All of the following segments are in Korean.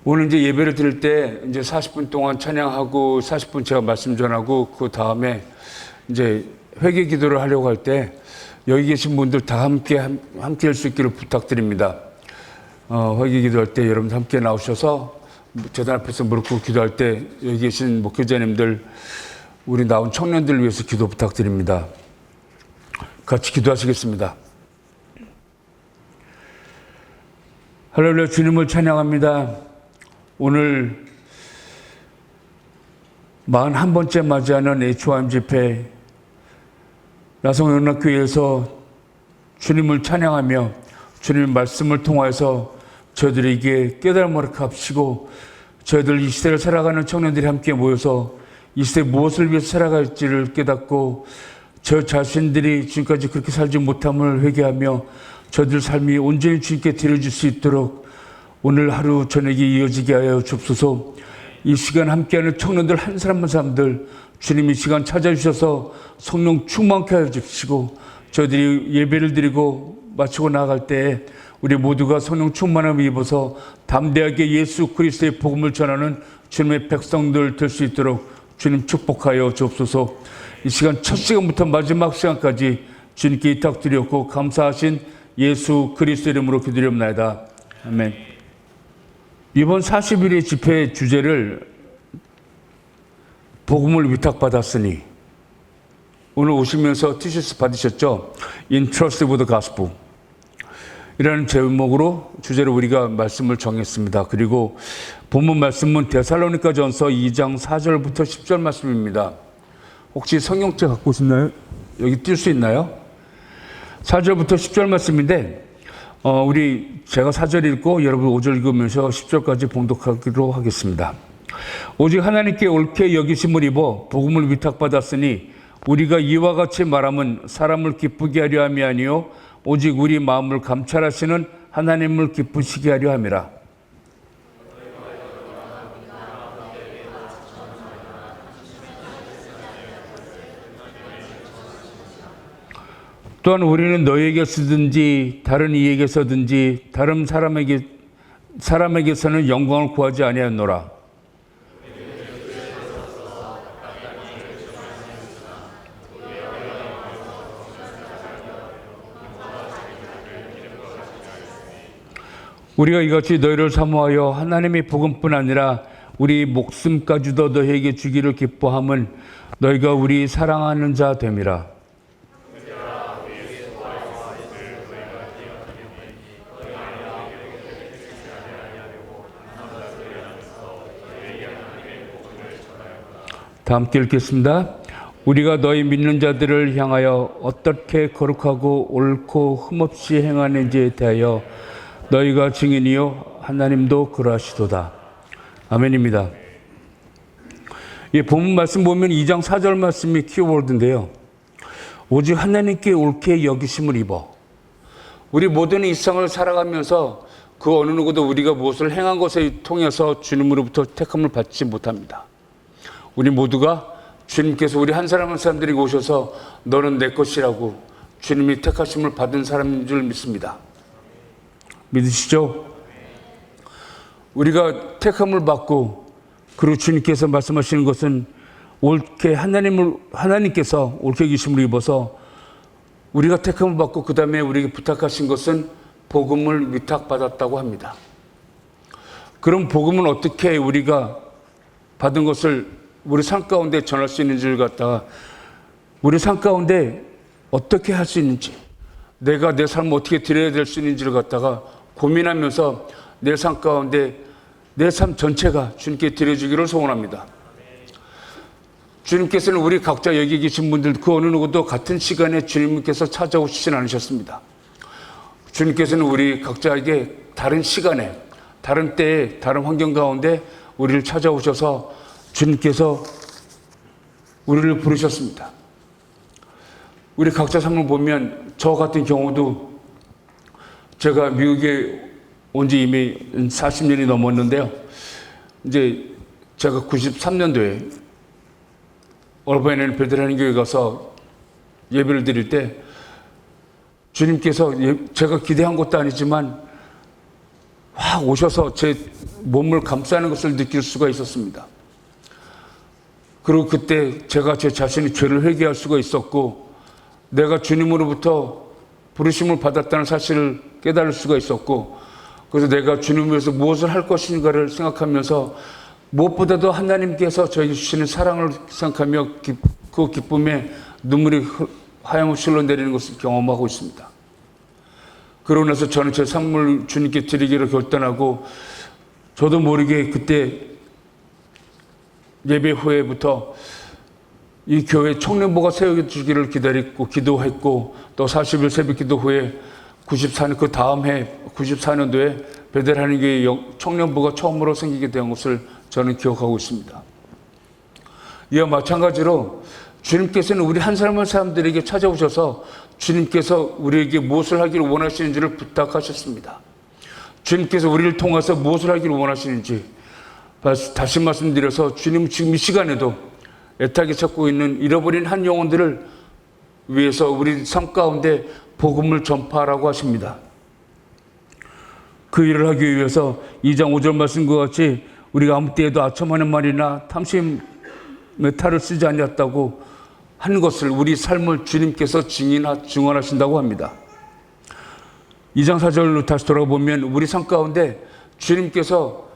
오늘 이제 예배를 드릴 때 이제 40분 동안 찬양하고 40분 제가 말씀 전하고 그 다음에 이제 회개 기도를 하려고 할 때 여기 계신 분들 다 함께 할 수 있기를 부탁드립니다. 회개 기도할 때 여러분 함께 나오셔서 제단 앞에서 무릎 꿇고 기도할 때 여기 계신 목회자님들, 우리 나온 청년들을 위해서 기도 부탁드립니다. 같이 기도하시겠습니다. 할렐루야, 주님을 찬양합니다. 오늘 41번째 맞이하는 HOM 집회, 나성연합교회에서 주님을 찬양하며 주님의 말씀을 통하여서 저희들에게 깨달음을 값시고 저희들 이 시대를 살아가는 청년들이 함께 모여서 이 시대에 무엇을 위해서 살아갈지를 깨닫고 저 자신들이 지금까지 그렇게 살지 못함을 회개하며 저희들 삶이 온전히 주님께 드려질 수 있도록 오늘 하루 저녁에 이어지게 하여 주옵소서. 이 시간 함께하는 청년들 한 사람 한 사람들 주님이 시간 찾아주셔서 성령 충만케 하여 주시고 저희들이 예배를 드리고 마치고 나아갈 때 우리 모두가 성령 충만함을 입어서 담대하게 예수 그리스도의 복음을 전하는 주님의 백성들 될 수 있도록 주님 축복하여 주옵소서. 이 시간 첫 시간부터 마지막 시간까지 주님께 위탁드렸고 감사하신 예수 그리스도 이름으로 기도드립니다. 아멘. 이번 40일의 집회 주제를 복음을 위탁받았으니, 오늘 오시면서 티셔츠 받으셨죠? Entrusted with the Gospel 이라는 제목으로 주제로 우리가 말씀을 정했습니다. 그리고 본문 말씀은 데살로니가전서 2장 4절부터 10절 말씀입니다. 혹시 성경책 갖고 오셨나요? 여기 뛸 수 있나요? 4절부터 10절 말씀인데 제가 4절 읽고 여러분 5절 읽으면서 10절까지 봉독하기로 하겠습니다. 오직 하나님께 옳게 여기심을 입어 복음을 위탁받았으니 우리가 이와 같이 말함은 사람을 기쁘게 하려 함이 아니요 오직 우리 마음을 감찰하시는 하나님을 기쁘시게 하려 함이라. 또한 우리는 너에게서든지 다른 이에게서든지 다른 사람에게서는 영광을 구하지 아니하노라. 우리가 이같이 너희를 사모하여 하나님의 복음뿐 아니라 우리 목숨까지도 너희에게 주기를 기뻐함은 너희가 우리 사랑하는 자 됨이라. 다 함께 읽겠습니다. 우리가 너희 믿는 자들을 향하여 어떻게 거룩하고 옳고 흠없이 행하는지에 대하여 너희가 증인이요 하나님도 그러하시도다. 아멘입니다. 이 본문 말씀 보면 2장 4절 말씀이 키워드인데요. 오직 하나님께 옳게 여기심을 입어. 우리 모든 일상을 살아가면서 그 어느 누구도 우리가 무엇을 행한 것에 통해서 주님으로부터 택함을 받지 못합니다. 우리 모두가 주님께서 우리 한 사람 한 사람들이 오셔서 너는 내 것이라고 주님이 택하심을 받은 사람인 줄 믿습니다. 믿으시죠? 우리가 택함을 받고 그리고 주님께서 말씀하시는 것은 옳게 하나님께서 옳게 계심을 입어서 우리가 택함을 받고 그 다음에 우리에게 부탁하신 것은 복음을 위탁받았다고 합니다. 그럼 복음은 어떻게 우리가 받은 것을 우리 삶 가운데 전할 수 있는지를 갖다가 우리 삶 가운데 어떻게 할 수 있는지, 내가 내 삶을 어떻게 드려야 될 수 있는지를 갖다가 고민하면서 내 삶 가운데 내 삶 전체가 주님께 드려주기를 소원합니다. 주님께서는 우리 각자 여기 계신 분들 그 어느 누구도 같은 시간에 주님께서 찾아오시진 않으셨습니다. 주님께서는 우리 각자에게 다른 시간에, 다른 때에, 다른 환경 가운데 우리를 찾아오셔서 주님께서 우리를 부르셨습니다. 우리 각자 삶을 보면 저 같은 경우도 제가 미국에 온 지 이미 40년이 넘었는데요. 이제 제가 93년도에 얼바인에 베드라는 교회 가서 예배를 드릴 때 주님께서 제가 기대한 것도 아니지만 확 오셔서 제 몸을 감싸는 것을 느낄 수가 있었습니다. 그리고 그때 제가 제 자신의 죄를 회개할 수가 있었고 내가 주님으로부터 부르심을 받았다는 사실을 깨달을 수가 있었고 그래서 내가 주님을 위해서 무엇을 할 것인가를 생각하면서 무엇보다도 하나님께서 저에게 주시는 사랑을 생각하며 그 기쁨에 눈물이 하염없이 흘러내리는 것을 경험하고 있습니다. 그러고 나서 저는 제 삶을 주님께 드리기로 결단하고 저도 모르게 그때 예배 후에부터 이 교회 청년부가 세워주기를 기다렸고 기도했고 또 40일 새벽 기도 후에 94년 그 다음 해 94년도에 베델하는 교회 청년부가 처음으로 생기게 된 것을 저는 기억하고 있습니다. 이와 마찬가지로 주님께서는 우리 한 사람 한 사람들에게 찾아오셔서 주님께서 우리에게 무엇을 하기를 원하시는지를 부탁하셨습니다. 주님께서 우리를 통해서 무엇을 하기를 원하시는지 다시 말씀드려서 주님은 지금 이 시간에도 애타게 찾고 있는 잃어버린 한 영혼들을 위해서 우리 삶 가운데 복음을 전파하라고 하십니다. 그 일을 하기 위해서 2장 5절 말씀과 같이 우리가 아무 때에도 아첨하는 말이나 탐심의 탈을 쓰지 아니었다고 한 것을 우리 삶을 주님께서 증언하신다고 합니다. 2장 4절로 다시 돌아보면 우리 삶 가운데 주님께서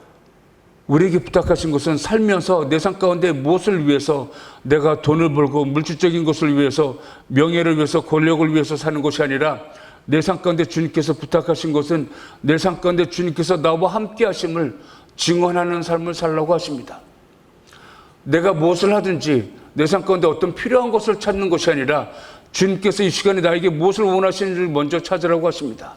우리에게 부탁하신 것은 살면서 내 삶 가운데 무엇을 위해서 내가 돈을 벌고 물질적인 것을 위해서 명예를 위해서 권력을 위해서 사는 것이 아니라 내 삶 가운데 주님께서 부탁하신 것은 내 삶 가운데 주님께서 나와 함께 하심을 증언하는 삶을 살라고 하십니다. 내가 무엇을 하든지 내 삶 가운데 어떤 필요한 것을 찾는 것이 아니라 주님께서 이 시간에 나에게 무엇을 원하시는지를 먼저 찾으라고 하십니다.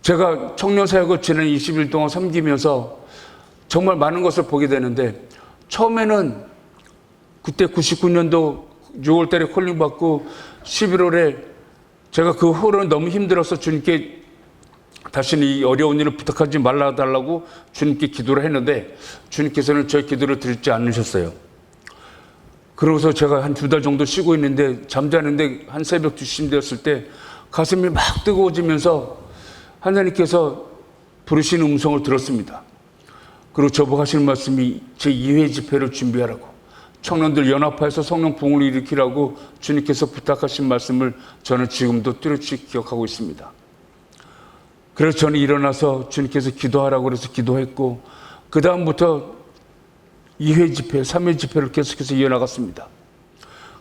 제가 청년 사역을 지난 20일 동안 섬기면서 정말 많은 것을 보게 되는데 처음에는 그때 99년도 6월 달에 콜링 받고 11월에 제가 그 후로는 너무 힘들어서 주님께 다시는 이 어려운 일을 부탁하지 말아달라고 주님께 기도를 했는데 주님께서는 저의 기도를 들지 않으셨어요. 그러고서 제가 한 2달 정도 쉬고 있는데 잠자는데 한 새벽 2시쯤 되었을 때 가슴이 막 뜨거워지면서 하나님께서 부르시는 음성을 들었습니다. 그리고 저보고 하시는 말씀이 제 2회 집회를 준비하라고 청년들 연합하여서 성령 부흥을 일으키라고 주님께서 부탁하신 말씀을 저는 지금도 뚜렷이 기억하고 있습니다. 그래서 저는 일어나서 주님께서 기도하라고 그래서 기도했고 그 다음부터 2회 집회, 3회 집회를 계속해서 이어나갔습니다.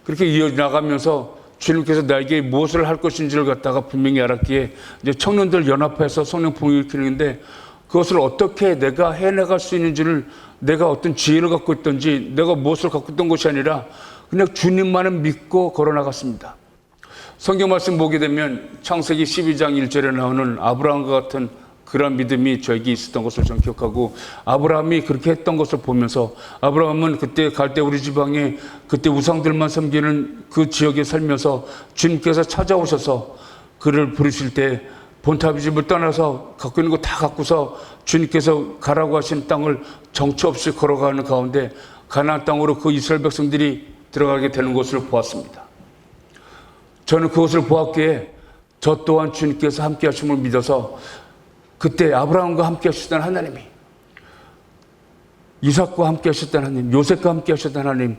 그렇게 이어나가면서 주님께서 나에게 무엇을 할 것인지를 갖다가 분명히 알았기에 이제 청년들 연합해서 성령 부흥을 일으키는데 그것을 어떻게 내가 해나갈 수 있는지를 내가 어떤 지혜를 갖고 있든지 내가 무엇을 갖고 있던 것이 아니라 그냥 주님만을 믿고 걸어나갔습니다. 성경 말씀 보게 되면 창세기 12장 1절에 나오는 아브라함과 같은 그런 믿음이 저에게 있었던 것을 저는 기억하고 아브라함이 그렇게 했던 것을 보면서 아브라함은 그때 갈대우리 지방에 그때 우상들만 섬기는 그 지역에 살면서 주님께서 찾아오셔서 그를 부르실 때 본타비 집을 떠나서 갖고 있는 거 다 갖고서 주님께서 가라고 하신 땅을 정처 없이 걸어가는 가운데 가나안 땅으로 그 이스라엘 백성들이 들어가게 되는 것을 보았습니다. 저는 그것을 보았기에 저 또한 주님께서 함께 하심을 믿어서 그때 아브라함과 함께 하셨던 하나님이 이삭과 함께 하셨던 하나님, 요셉과 함께 하셨던 하나님,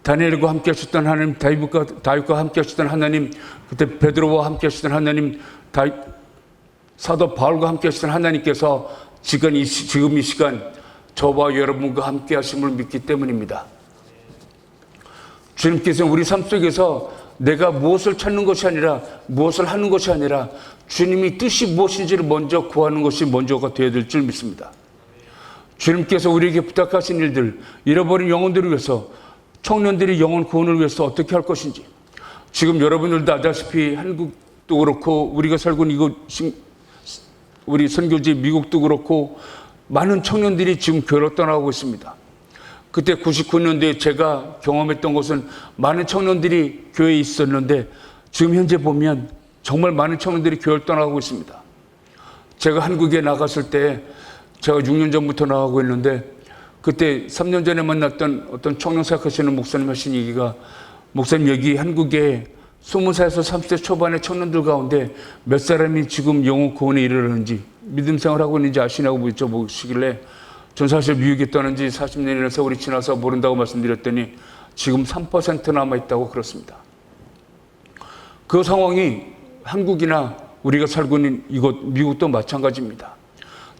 다니엘과 함께 하셨던 하나님, 다윗과 함께 하셨던 하나님, 그때 베드로와 함께 하셨던 하나님, 사도 바울과 함께 하셨던 하나님께서 지금 이 시간 저와 여러분과 함께 하심을 믿기 때문입니다. 주님께서 우리 삶 속에서 내가 무엇을 찾는 것이 아니라 무엇을 하는 것이 아니라 주님이 뜻이 무엇인지를 먼저 구하는 것이 먼저가 되어야 될 줄 믿습니다. 주님께서 우리에게 부탁하신 일들, 잃어버린 영혼들을 위해서 청년들이 영혼 구원을 위해서 어떻게 할 것인지 지금 여러분들도 아다시피 한국도 그렇고 우리가 살고 있는 이곳 우리 선교지 미국도 그렇고 많은 청년들이 지금 교회를 떠나고 있습니다. 그때 99년도에 제가 경험했던 것은 많은 청년들이 교회에 있었는데 지금 현재 보면 정말 많은 청년들이 교회를 떠나고 있습니다. 제가 한국에 나갔을 때 제가 6년 전부터 나가고 있는데 그때 3년 전에 만났던 어떤 청년 생각하시는 목사님 하신 얘기가 목사님 여기 한국에 20살에서 30대 초반의 청년들 가운데 몇 사람이 지금 영혼 구원에 이르렀는지 믿음 생활하고 있는지 아시냐고 여쭤보시길래 전 사실 미국에 떠난 지 40년이나 세월이 지나서 모른다고 말씀드렸더니 지금 3% 남아있다고 그렇습니다. 그 상황이 한국이나 우리가 살고 있는 이곳 미국도 마찬가지입니다.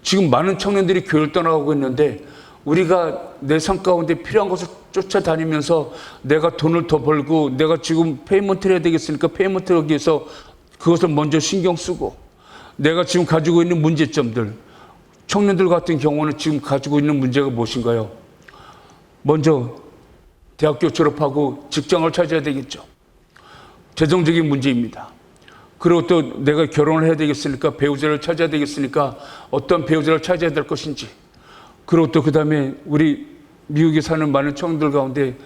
지금 많은 청년들이 교회를 떠나가고 있는데 우리가 내 삶 가운데 필요한 것을 쫓아다니면서 내가 돈을 더 벌고 내가 지금 페이먼트를 해야 되겠으니까 페이먼트를 하기 위해서 그것을 먼저 신경 쓰고 내가 지금 가지고 있는 문제점들, 청년들 같은 경우는 지금 가지고 있는 문제가 무엇인가요? 먼저 대학교 졸업하고 직장을 찾아야 되겠죠. 재정적인 문제입니다. 그리고 또 내가 결혼을 해야 되겠으니까 배우자를 찾아야 되겠으니까 어떤 배우자를 찾아야 될 것인지, 그리고 또 그 다음에 우리 미국에 사는 많은 청년들 가운데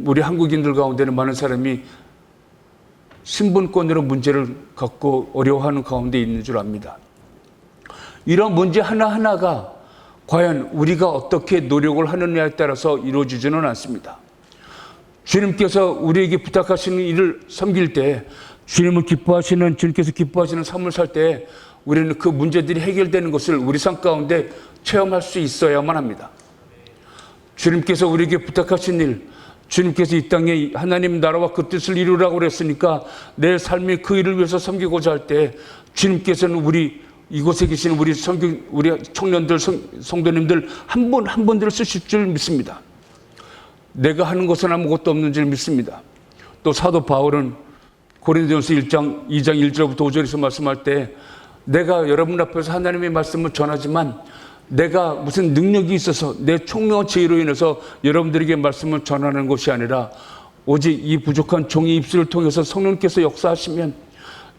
우리 한국인들 가운데는 많은 사람이 신분권으로 문제를 갖고 어려워하는 가운데 있는 줄 압니다. 이런 문제 하나하나가 과연 우리가 어떻게 노력을 하느냐에 따라서 이루어지지는 않습니다. 주님께서 우리에게 부탁하시는 일을 섬길 때, 주님을 기뻐하시는, 주님께서 기뻐하시는 삶을 살 때 우리는 그 문제들이 해결되는 것을 우리 삶 가운데 체험할 수 있어야만 합니다. 주님께서 우리에게 부탁하신 일, 주님께서 이 땅에 하나님 나라와 그 뜻을 이루라고 그랬으니까 내 삶이 그 일을 위해서 섬기고자 할 때 주님께서는 우리 이곳에 계시는 우리 청년들, 성도님들 한 분 한 분들을 쓰실 줄 믿습니다. 내가 하는 것은 아무것도 없는 줄 믿습니다. 또 사도 바울은 고린도전서 2장 1절부터 5절에서 말씀할 때 내가 여러분 앞에서 하나님의 말씀을 전하지만 내가 무슨 능력이 있어서 내 총명한 지혜로 인해서 여러분들에게 말씀을 전하는 것이 아니라 오직 이 부족한 종의 입술을 통해서 성령께서 역사하시면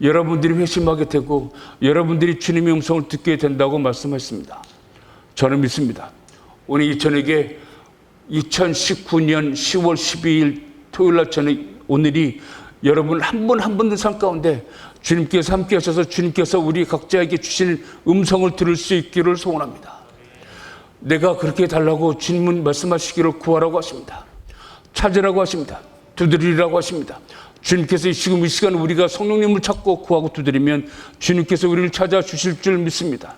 여러분들이 회심하게 되고 여러분들이 주님의 음성을 듣게 된다고 말씀했습니다. 저는 믿습니다. 오늘 이 저녁에 2019년 10월 12일 토요일날 저녁, 오늘이 여러분 한 분 한 분들 삶 가운데 주님께서 함께 하셔서 주님께서 우리 각자에게 주시는 음성을 들을 수 있기를 소원합니다. 내가 그렇게 해달라고 주님은 말씀하시기를 구하라고 하십니다. 찾으라고 하십니다. 두드리라고 하십니다. 주님께서 지금 이 시간 우리가 성령님을 찾고 구하고 두드리면 주님께서 우리를 찾아주실 줄 믿습니다.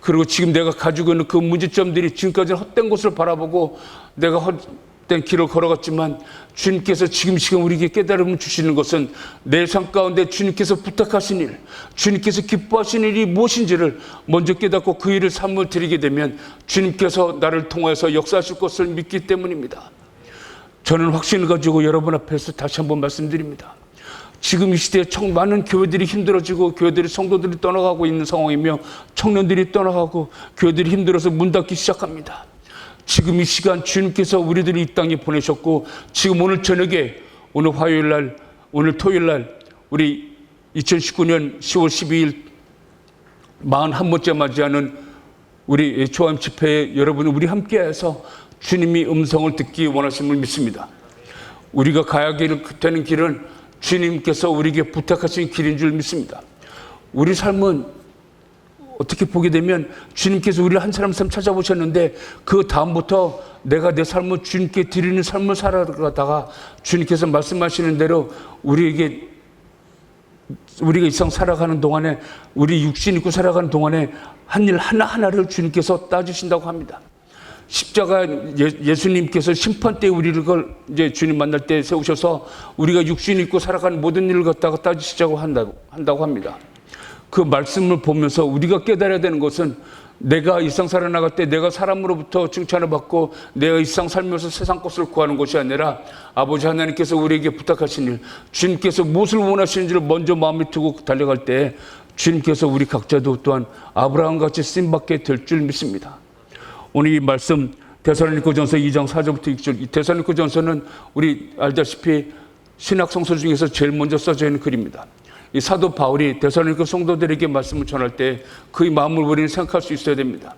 그리고 지금 내가 가지고 있는 그 문제점들이 지금까지는 헛된 곳을 바라보고 내가 헛된 길을 걸어갔지만 주님께서 지금 시간 우리에게 깨달음을 주시는 것은 내 삶 가운데 주님께서 부탁하신 일, 주님께서 기뻐하신 일이 무엇인지를 먼저 깨닫고 그 일을 삶을 드리게 되면 주님께서 나를 통하여서 역사하실 것을 믿기 때문입니다. 저는 확신을 가지고 여러분 앞에서 다시 한번 말씀드립니다. 지금 이 시대에 많은 교회들이 힘들어지고 교회들이 성도들이 떠나가고 있는 상황이며 청년들이 떠나가고 교회들이 힘들어서 문 닫기 시작합니다. 지금 이 시간 주님께서 우리들이 이 땅에 보내셨고 지금 오늘 저녁에 오늘 화요일날 오늘 토요일날 우리 2019년 10월 12일 41번째 맞이하는 우리 초암 집회에 여러분 우리 함께해서 주님이 음성을 듣기 원하심을 믿습니다. 우리가 가야 되는 길은 주님께서 우리에게 부탁하신 길인 줄 믿습니다. 우리 삶은 어떻게 보게 되면 주님께서 우리를 한 사람 찾아보셨는데 그 다음부터 내가 내 삶을 주님께 드리는 삶을 살아가다가 주님께서 말씀하시는 대로 우리가 이 세상 살아가는 동안에 우리 육신 입고 살아가는 동안에 한 일 하나하나를 주님께서 따주신다고 합니다. 십자가 예수님께서 심판 때 우리를 이제 주님 만날 때 세우셔서 우리가 육신 입고 살아가는 모든 일을 갖다가 따지시자고 한다고 합니다. 그 말씀을 보면서 우리가 깨달아야 되는 것은 내가 이 세상 살아나갈 때 내가 사람으로부터 칭찬을 받고 내가 이 세상 살면서 세상 것을 구하는 것이 아니라 아버지 하나님께서 우리에게 부탁하신 일, 주님께서 무엇을 원하시는지를 먼저 마음에 두고 달려갈 때 주님께서 우리 각자도 또한 아브라함같이 쓰임받게 될 줄 믿습니다. 오늘 이 말씀 데살로니가전서 2장 4절부터 6절, 이 데살로니가전서는 우리 알다시피 신약 성서 중에서 제일 먼저 써져 있는 글입니다. 이 사도 바울이 데살로니가 성도들에게 말씀을 전할 때 그의 마음을 우리는 생각할 수 있어야 됩니다.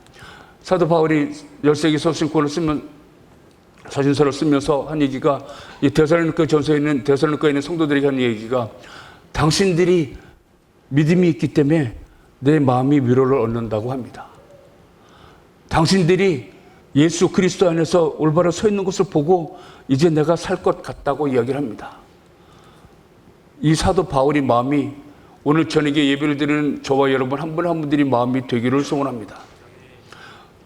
사도 바울이 13개 서신서를 쓰면서 한 얘기가 이 데살로니가전서에 있는 데살로니가에 있는 성도들에게 한 얘기가 당신들이 믿음이 있기 때문에 내 마음이 위로를 얻는다고 합니다. 당신들이 예수 그리스도 안에서 올바로 서 있는 것을 보고 이제 내가 살 것 같다고 이야기를 합니다. 이 사도 바울의 마음이 오늘 저녁에 예배를 드리는 저와 여러분 한 분 한 분들이 마음이 되기를 소원합니다.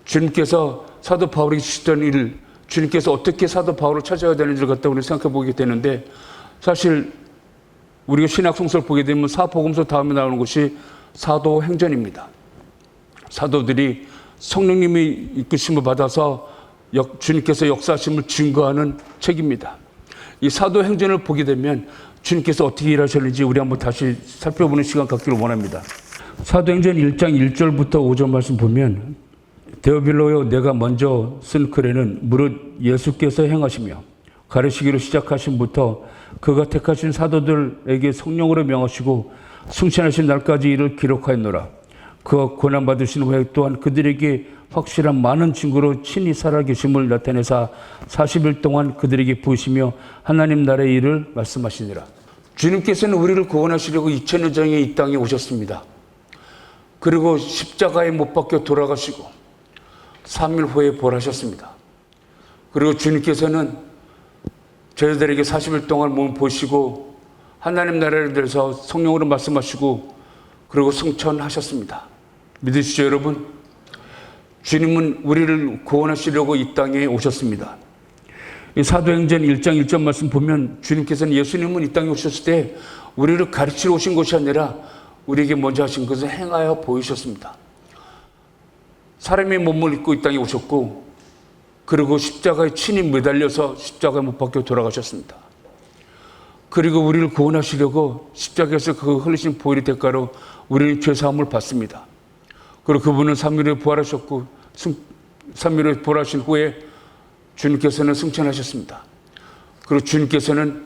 주님께서 사도 바울이 주시던 일, 주님께서 어떻게 사도 바울을 찾아야 되는지를 갖다 우리 생각해 보게 되는데, 사실 우리가 신약 성서를 보게 되면 사복음서 다음에 나오는 것이 사도행전입니다. 사도들이 성령님이 이끄심을 받아서 주님께서 역사하심을 증거하는 책입니다. 이 사도행전을 보게 되면 주님께서 어떻게 일하셨는지 우리 한번 다시 살펴보는 시간 갖기를 원합니다. 사도행전 1장 1절부터 5절 말씀 보면, 데오빌로여, 내가 먼저 쓴 글에는 무릇 예수께서 행하시며 가르치기로 시작하심부터 그가 택하신 사도들에게 성령으로 명하시고 승천하신 날까지 이를 기록하였노라. 그가 고난받으신 후에 또한 그들에게 확실한 많은 증거로 친히 살아계심을 나타내사 40일 동안 그들에게 부으시며 하나님 나라의 일을 말씀하시니라. 주님께서는 우리를 구원하시려고 2000년 전에 이 땅에 오셨습니다. 그리고 십자가에 못 박혀 돌아가시고 3일 후에 부활하셨습니다. 그리고 주님께서는 저희들에게 40일 동안 몸을 보시고 하나님 나라를 대해서 성령으로 말씀하시고 그리고 승천하셨습니다. 믿으시죠, 여러분? 주님은 우리를 구원하시려고 이 땅에 오셨습니다. 이 사도행전 1장 1절 말씀 보면 주님께서는, 예수님은 이 땅에 오셨을 때 우리를 가르치러 오신 것이 아니라 우리에게 먼저 하신 것을 행하여 보이셨습니다. 사람의 몸을 입고 이 땅에 오셨고, 그리고 십자가에 친히 매달려서 십자가에 못 박혀 돌아가셨습니다. 그리고 우리를 구원하시려고 십자가에서 그 흘리신 보혈의 대가로 우리는 죄사함을 받습니다. 그리고 그분은 3일에 부활하셨고 3일에 부활하신 후에 주님께서는 승천하셨습니다. 그리고 주님께서는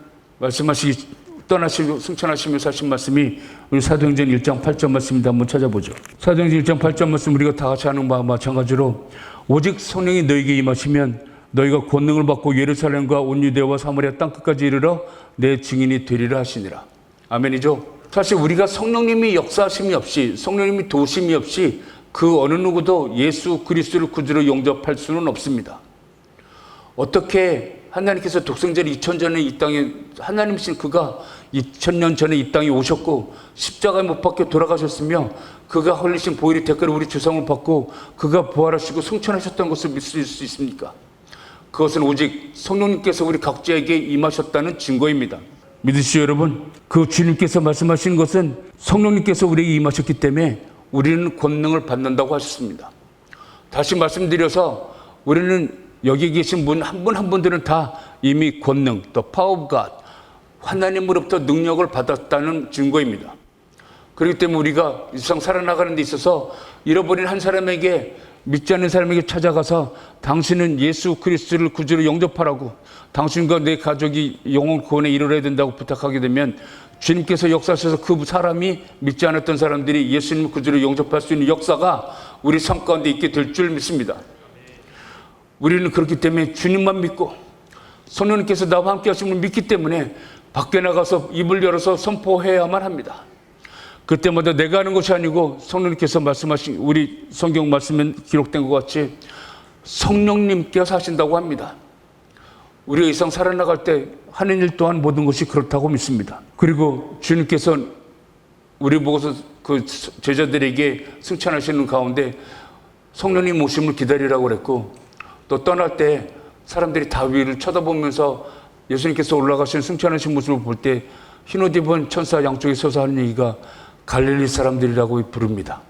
떠나시고 승천하시면서 하신 말씀이 우리 사도행전 1장 8절 말씀입니다. 한번 찾아보죠. 사도행전 1장 8절 말씀 우리가 다 같이 하는 바와 마찬가지로, 오직 성령이 너에게 임하시면 너희가 권능을 받고 예루살렘과 온 유대와 사마리아 땅끝까지 이르러 내 증인이 되리라 하시니라. 아멘이죠. 사실 우리가 성령님이 역사하심이 없이, 성령님이 도우심이 없이 그 어느 누구도 예수 그리스도를 구주로 영접할 수는 없습니다. 어떻게 하나님께서 독생자를 2000년 전에 이 땅에, 하나님이신 그가 2000년 전에 이 땅에 오셨고 십자가에 못 박혀 돌아가셨으며 그가 흘리신 보혈의 대가로 우리 죄사함을 받고 그가 부활하시고 승천하셨다는 것을 믿을 수 있습니까? 그것은 오직 성령님께서 우리 각자에게 임하셨다는 증거입니다. 믿으시죠, 여러분? 그 주님께서 말씀하시는 것은 성령님께서 우리에게 임하셨기 때문에 우리는 권능을 받는다고 하셨습니다. 다시 말씀드려서 우리는 여기 계신 분 한 분 한 분들은 다 이미 권능, the power of God, 하나님으로부터 능력을 받았다는 증거입니다. 그렇기 때문에 우리가 이 세상 살아나가는 데 있어서 잃어버린 한 사람에게, 믿지 않는 사람에게 찾아가서 당신은 예수 그리스도를 구주로 영접하라고, 당신과 내 가족이 영혼 구원에 이르러야 된다고 부탁하게 되면 주님께서 역사하셔서 그 사람이, 믿지 않았던 사람들이 예수님 구주로 영접할 수 있는 역사가 우리 삶 가운데 있게 될 줄 믿습니다. 우리는 그렇기 때문에 주님만 믿고 성령님께서 나와 함께 하심을 믿기 때문에 밖에 나가서 입을 열어서 선포해야만 합니다. 그때마다 내가 하는 것이 아니고 성령님께서 말씀하신, 우리 성경 말씀에 기록된 것 같이 성령님께서 하신다고 합니다. 우리가 이 세상 살아나갈 때 하는 일 또한 모든 것이 그렇다고 믿습니다. 그리고 주님께서 우리 보고서 그 제자들에게 승천하시는 가운데 성령님 오심을 기다리라고 그랬고, 또 떠날 때 사람들이 다 위를 쳐다보면서 예수님께서 올라가시는 승천하신 모습을 볼 때 흰옷 입은 천사 양쪽에 서서 하는 얘기가 갈릴리 사람들이라고 부릅니다.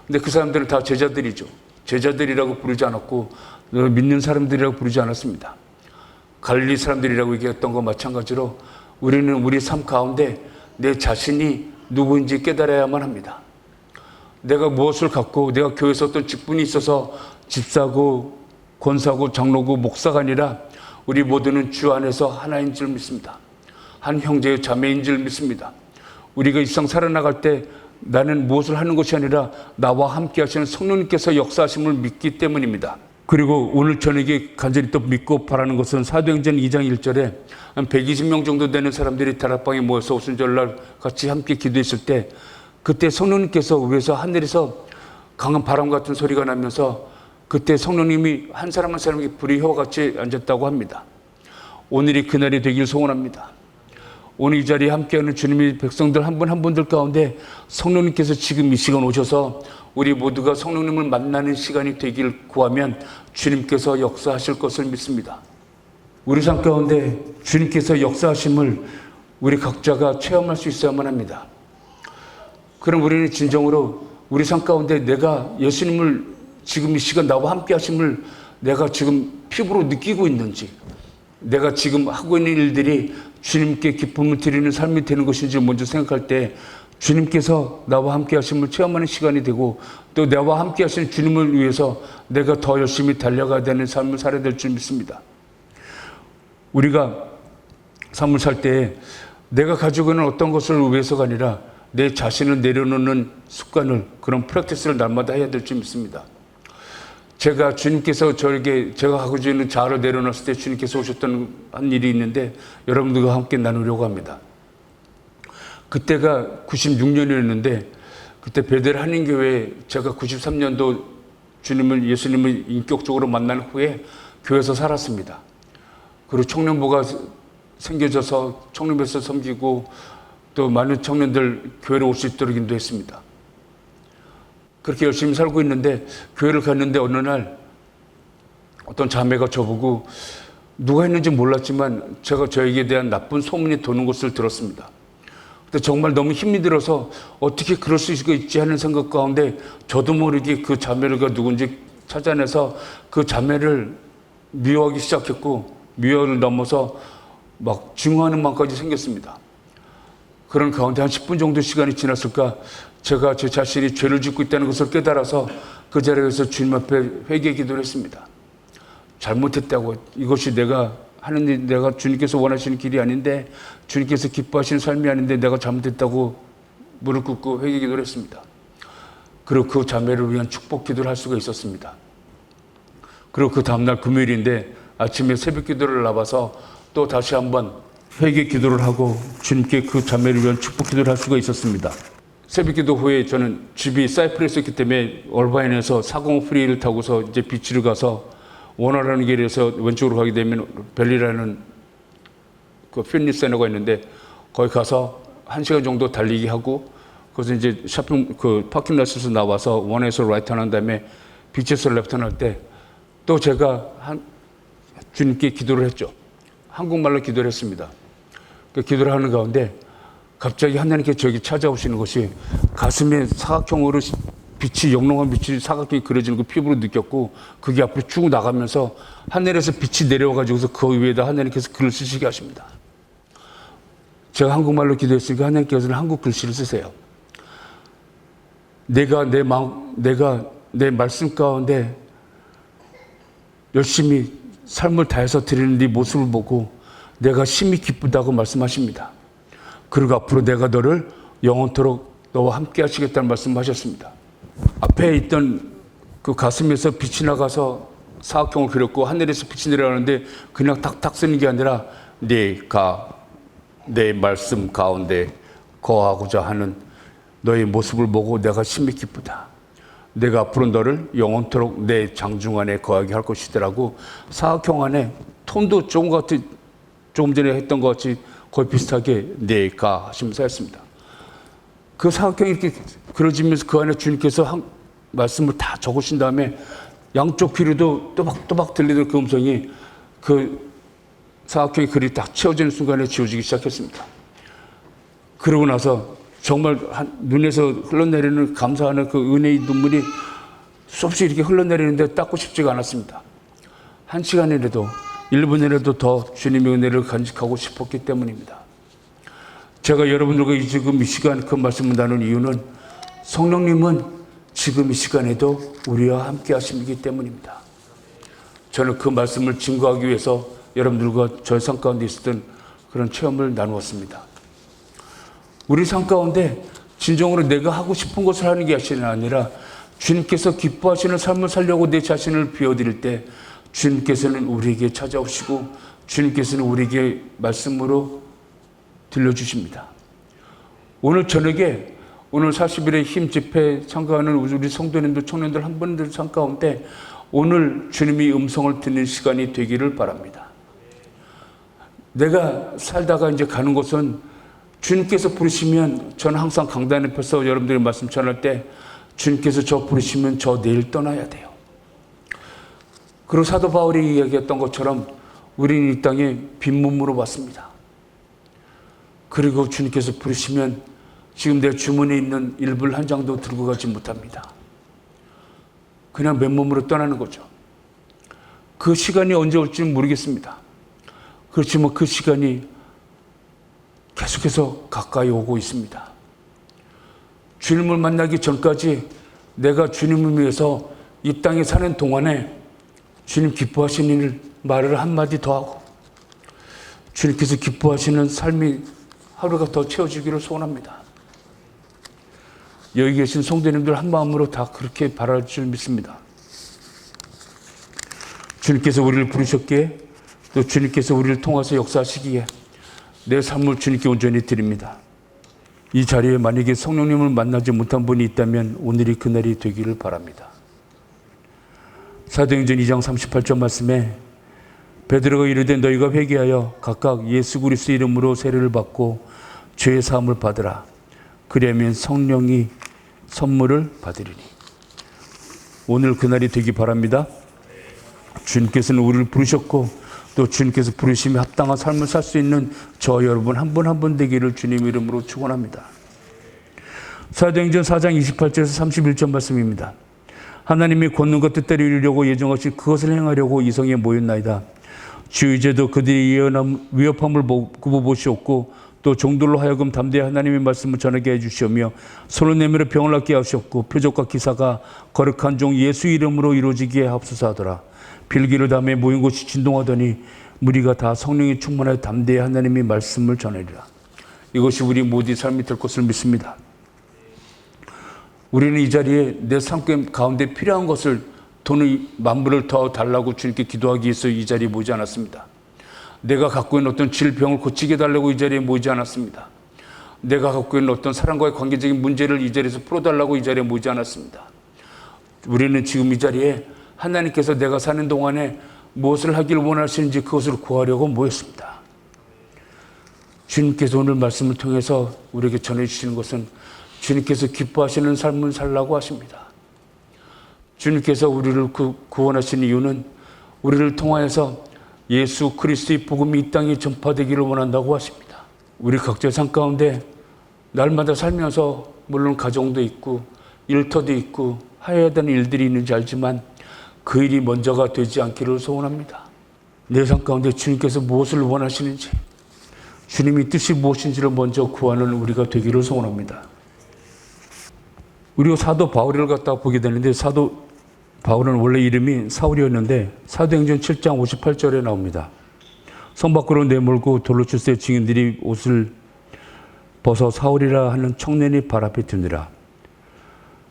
근데 그 사람들은 다 제자들이죠. 제자들이라고 부르지 않았고 믿는 사람들이라고 부르지 않았습니다. 갈릴리 사람들이라고 얘기했던 것 마찬가지로 우리는 우리 삶 가운데 내 자신이 누구인지 깨달아야만 합니다. 내가 무엇을 갖고, 내가 교회에서 어떤 직분이 있어서 집사고 권사고 장로고 목사가 아니라 우리 모두는 주 안에서 하나인 줄 믿습니다. 한 형제의 자매인 줄 믿습니다. 우리가 이 세상 살아나갈 때 나는 무엇을 하는 것이 아니라 나와 함께 하시는 성령님께서 역사하심을 믿기 때문입니다. 그리고 오늘 저녁에 간절히 또 믿고 바라는 것은 사도행전 2장 1절에 한 120명 정도 되는 사람들이 다락방에 모여서 오순절날 같이 함께 기도했을 때, 그때 성령님께서 위에서 하늘에서 강한 바람 같은 소리가 나면서 그때 성령님이 한 사람 한 사람에게 불이 혀같이 앉았다고 합니다. 오늘이 그날이 되길 소원합니다. 오늘 이 자리에 함께하는 주님의 백성들 한 분 한 분들 가운데 성령님께서 지금 이 시간 오셔서 우리 모두가 성령님을 만나는 시간이 되길 구하면 주님께서 역사하실 것을 믿습니다. 우리 삶 가운데 주님께서 역사하심을 우리 각자가 체험할 수 있어야만 합니다. 그럼 우리는 진정으로 우리 삶 가운데 내가 예수님을 지금 이 시간 나와 함께 하심을 내가 지금 피부로 느끼고 있는지, 내가 지금 하고 있는 일들이 주님께 기쁨을 드리는 삶이 되는 것인지 먼저 생각할 때 주님께서 나와 함께 하심을 체험하는 시간이 되고 또 나와 함께 하시는 주님을 위해서 내가 더 열심히 달려가야 되는 삶을 살아야 될 줄 믿습니다. 우리가 삶을 살 때 내가 가지고 있는 어떤 것을 위해서가 아니라 내 자신을 내려놓는 습관을, 그런 프랙티스를 날마다 해야 될 줄 믿습니다. 제가 주님께서 저에게 제가 가지고 있는 자아를 내려놨을 때 주님께서 오셨던 한 일이 있는데 여러분들과 함께 나누려고 합니다. 그때가 96년이었는데 그때 베델 한인교회에 제가 93년도 예수님을 인격적으로 만난 후에 교회에서 살았습니다. 그리고 청년부가 생겨져서 청년부에서 섬기고 또 많은 청년들 교회로 올 수 있도록 인도했습니다. 그렇게 열심히 살고 있는데 교회를 갔는데 어느 날 어떤 자매가 저보고 누가 했는지 몰랐지만 제가 저에게 대한 나쁜 소문이 도는 것을 들었습니다. 근데 정말 너무 힘이 들어서 어떻게 그럴 수 있지 하는 생각 가운데 저도 모르게 그 자매가 누군지 찾아내서 그 자매를 미워하기 시작했고 미워를 넘어서 막 증오하는 마음까지 생겼습니다. 그런 가운데 한 10분 정도 시간이 지났을까 제가 제 자신이 죄를 짓고 있다는 것을 깨달아서 그 자리에서 주님 앞에 회개 기도를 했습니다. 잘못했다고, 이것이 내가 하는 일, 내가 주님께서 원하시는 길이 아닌데 주님께서 기뻐하시는 삶이 아닌데 내가 잘못했다고 무릎 꿇고 회개 기도를 했습니다. 그리고 그 자매를 위한 축복 기도를 할 수가 있었습니다. 그리고 그 다음날 금요일인데 아침에 새벽 기도를 나와서 또 다시 한번 회개 기도를 하고 주님께 그 자매를 위한 축복 기도를 할 수가 있었습니다. 새벽 기도 후에 저는 집이 사이프러스였기 때문에 얼바인에서 405 프리를 타고서 이제 비치를 가서 원화라는 길에서 왼쪽으로 가게 되면 벨리라는 그 피트니스 센터가 있는데 거기 가서 1시간 정도 달리기 하고 거기서 이제 쇼핑 그 파킹lot 에서 나와서 원에서 라이트 한 다음에 비치에서 레프트 할 때 또 제가 주님께 기도를 했죠. 한국말로 기도를 했습니다. 그 기도를 하는 가운데 갑자기 하나님께 저에게 찾아오시는 것이 가슴에 사각형으로 빛이, 영롱한 빛이 사각형이 그려지는 거 피부로 느꼈고 그게 앞으로 쭉 나가면서 하늘에서 빛이 내려와가지고서 그 위에다 하나님께서 글을 쓰시게 하십니다. 제가 한국말로 기도했으니까 하나님께서는 한국 글씨를 쓰세요. 내가 내 말씀 가운데 열심히 삶을 다해서 드리는 네 모습을 보고 내가 심히 기쁘다고 말씀하십니다. 그리고 앞으로 내가 너를 영원토록 너와 함께 하시겠다는 말씀하셨습니다. 앞에 있던 그 가슴에서 빛이 나가서 사각형을 그렸고 하늘에서 빛이 내려가는데 그냥 탁탁 쓰는 게 아니라 내가 내 말씀 가운데 거하고자 하는 너의 모습을 보고 내가 심히 기쁘다. 내가 앞으로 너를 영원토록 내 장중 안에 거하게 할 것이더라고. 사각형 안에 톤도 조금 전에 했던 것 같이 거의 비슷하게 내가 하시면서 했습니다. 그 사각형이 이렇게 그려지면서 그 안에 주님께서 말씀을 다 적으신 다음에 양쪽 귀로도 또박또박 들리던 그 음성이 그 사각형의 글이 딱 채워지는 순간에 지워지기 시작했습니다. 그러고 나서 정말 눈에서 흘러내리는 감사하는 그 은혜의 눈물이 수없이 이렇게 흘러내리는데 닦고 싶지가 않았습니다. 1시간이라도 1분이라도 더 주님의 은혜를 간직하고 싶었기 때문입니다. 제가 여러분들과 지금 이 시간 그 말씀을 나눈 이유는 성령님은 지금 이 시간에도 우리와 함께 하심이기 때문입니다. 저는 그 말씀을 증거하기 위해서 여러분들과 저의 삶 가운데 있었던 그런 체험을 나누었습니다. 우리 삶 가운데 진정으로 내가 하고 싶은 것을 하는 게 아니라 주님께서 기뻐하시는 삶을 살려고 내 자신을 비워드릴 때 주님께서는 우리에게 찾아오시고 주님께서는 우리에게 말씀으로 들려주십니다. 오늘 저녁에 오늘 40일의 힘 집회에 참가하는 우리 성도님들, 청년들 한 분들 삶 가운데 오늘 주님이 음성을 듣는 시간이 되기를 바랍니다. 내가 살다가 이제 가는 곳은 주님께서 부르시면 저는 항상 강단 앞에서 여러분들이 말씀 전할 때 주님께서 저 부르시면 저 내일 떠나야 돼요. 그리고 사도 바울이 이야기했던 것처럼 우리는 이 땅에 빈몸으로 왔습니다. 그리고 주님께서 부르시면 지금 내 주머니에 있는 일불 한 장도 들고 가지 못합니다. 그냥 맨몸으로 떠나는 거죠. 그 시간이 언제 올지는 모르겠습니다. 그렇지만 그 시간이 계속해서 가까이 오고 있습니다. 주님을 만나기 전까지 내가 주님을 위해서 이 땅에 사는 동안에 주님 기뻐하시는 일 말을 한마디 더 하고 주님께서 기뻐하시는 삶이 하루가 더 채워지기를 소원합니다. 여기 계신 성도님들 한 마음으로 다 그렇게 바랄 줄 믿습니다. 주님께서 우리를 부르셨기에 또 주님께서 우리를 통해서 역사하시기에 내 삶을 주님께 온전히 드립니다. 이 자리에 만약에 성령님을 만나지 못한 분이 있다면 오늘이 그날이 되기를 바랍니다. 사도행전 2장 38절 말씀에 베드로가 이르되 너희가 회개하여 각각 예수 그리스도 이름으로 세례를 받고 죄의 사함을 받으라. 그리하면 성령이 선물을 받으리니. 오늘 그날이 되기 바랍니다. 주님께서는 우리를 부르셨고 또 주님께서 부르심에 합당한 삶을 살 수 있는 저 여러분 한 분 한 분 되기를 주님 이름으로 축원합니다. 사도행전 4장 28절에서 31절 말씀입니다. 하나님이 권능과 뜻대로 이루려고 예정하신 그것을 행하려고 이성에 모였나이다. 주 이제도 그들이 예언한 위협함을 굽어보시었고 또 종들로 하여금 담대히 하나님의 말씀을 전하게 해주시며 손을 내밀어 병을 낫게 하셨고 표적과 기사가 거룩한 종 예수 이름으로 이루어지기에 합수사 하더라. 빌기를 담에 모인 곳이 진동하더니 무리가 다 성령이 충만하여 담대히 하나님의 말씀을 전하리라. 이것이 우리 모두의 삶이 될 것을 믿습니다. 우리는 이 자리에 내 삶 가운데 필요한 것을 돈의 만불을 더 달라고 주님께 기도하기 위해서 이 자리에 모이지 않았습니다. 내가 갖고 있는 어떤 질병을 고치게 해달라고 이 자리에 모이지 않았습니다. 내가 갖고 있는 어떤 사람과의 관계적인 문제를 이 자리에서 풀어달라고 이 자리에 모이지 않았습니다. 우리는 지금 이 자리에 하나님께서 내가 사는 동안에 무엇을 하기를 원하시는지 그것을 구하려고 모였습니다. 주님께서 오늘 말씀을 통해서 우리에게 전해주시는 것은 주님께서 기뻐하시는 삶을 살라고 하십니다. 주님께서 우리를 구원하시는 이유는 우리를 통하여서 예수 그리스도의 복음이 이 땅에 전파되기를 원한다고 하십니다. 우리 각자의 삶 가운데 날마다 살면서 물론 가정도 있고 일터도 있고 해야 되는 일들이 있는지 알지만 그 일이 먼저가 되지 않기를 소원합니다. 내 삶 가운데 주님께서 무엇을 원하시는지 주님의 뜻이 무엇인지를 먼저 구하는 우리가 되기를 소원합니다. 우리가 사도 바울을 갖다가 보게 되는데 사도 바울은 원래 이름이 사울이었는데 사도행전 7장 58절에 나옵니다. 성 밖으로 내몰고 돌로 칠세 증인들이 옷을 벗어 사울이라 하는 청년이 발 앞에 드니라.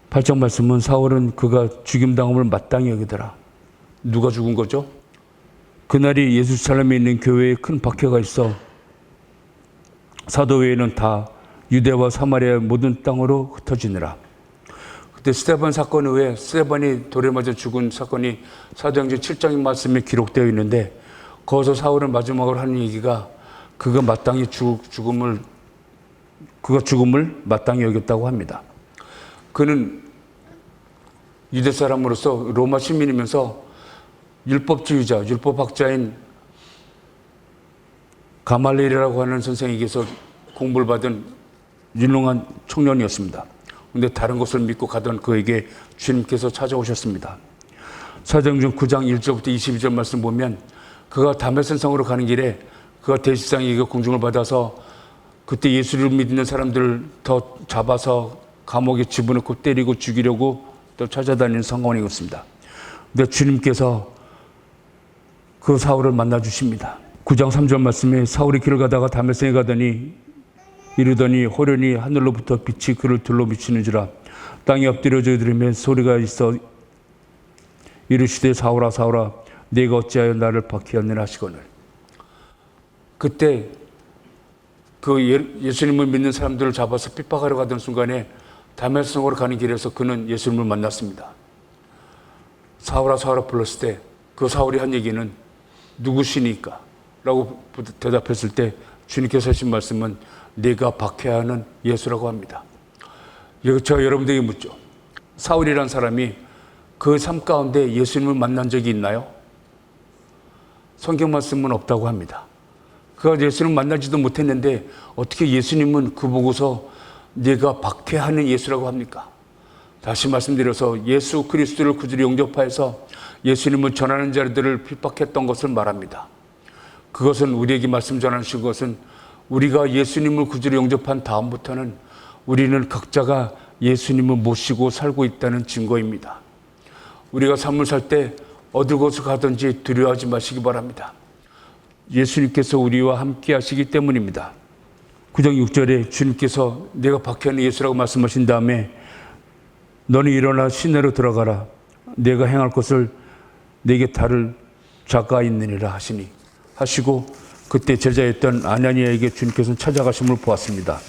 8장 말씀은 사울은 그가 죽임당함을 마땅히 여기더라. 누가 죽은 거죠? 그날이 예루살렘에 있는 교회에 큰 박해가 있어 사도회의는 다 유대와 사마리아 모든 땅으로 흩어지느라. 그때 스데반 사건 후에 스데반이 돌에 맞아 죽은 사건이 사도행전 7장의 말씀에 기록되어 있는데 거기서 사울은 마지막으로 하는 얘기가 그가 마땅히 죽음을 마땅히 여겼다고 합니다. 그는 유대 사람으로서 로마 시민이면서 율법주의자, 율법학자인 가말리엘이라고 하는 선생에게서 공부를 받은 유능한 청년이었습니다. 그런데 다른 것을 믿고 가던 그에게 주님께서 찾아오셨습니다. 사도행전 9장 1절부터 22절 말씀 보면 그가 다메섹 성으로 가는 길에 그가 대제사장에게 공중을 받아서 그때 예수를 믿는 사람들을 더 잡아서 감옥에 집어넣고 때리고 죽이려고 또 찾아다니는 상황이었습니다. 근데 주님께서 그 사울을 만나 주십니다. 9장 3절 말씀에 사울이 길을 가다가 다메섹에 가더니 이르더니 호련히 하늘로부터 빛이 그를 둘러 비치는지라. 땅이 엎드려져 들으며 소리가 있어 이르시되 사울아 사울아 네가 어찌하여 나를 박해하느냐 하시거늘. 그때 그 예수님을 믿는 사람들을 잡아서 핍박하러 가던 순간에 다메섹으로 가는 길에서 그는 예수님을 만났습니다. 사울아 사울아 불렀을 때 그 사울이 한 얘기는 누구시니까? 라고 대답했을 때 주님께서 하신 말씀은 내가 박해하는 예수라고 합니다. 이거 제가 여러분들에게 묻죠. 사울이라는 사람이 그 삶 가운데 예수님을 만난 적이 있나요? 성경 말씀은 없다고 합니다. 그가 예수님을 만나지도 못했는데 어떻게 예수님은 그 보고서 내가 박해하는 예수라고 합니까? 다시 말씀드려서 예수 그리스도를 구주로 영접하여서 예수님을 전하는 자들을 핍박했던 것을 말합니다. 그것은 우리에게 말씀 전하신 것은 우리가 예수님을 구주로 영접한 다음부터는 우리는 각자가 예수님을 모시고 살고 있다는 증거입니다. 우리가 삶을 살 때 어느 곳을 가든지 두려워하지 마시기 바랍니다. 예수님께서 우리와 함께 하시기 때문입니다. 9장 6절에 주님께서 내가 박해하는 예수라고 말씀하신 다음에 너는 일어나 시내로 들어가라. 내가 행할 것을 내게 다를 자가 있느니라 하시고 그때 제자였던 아나니아에게 주님께서는 찾아가심을 보았습니다.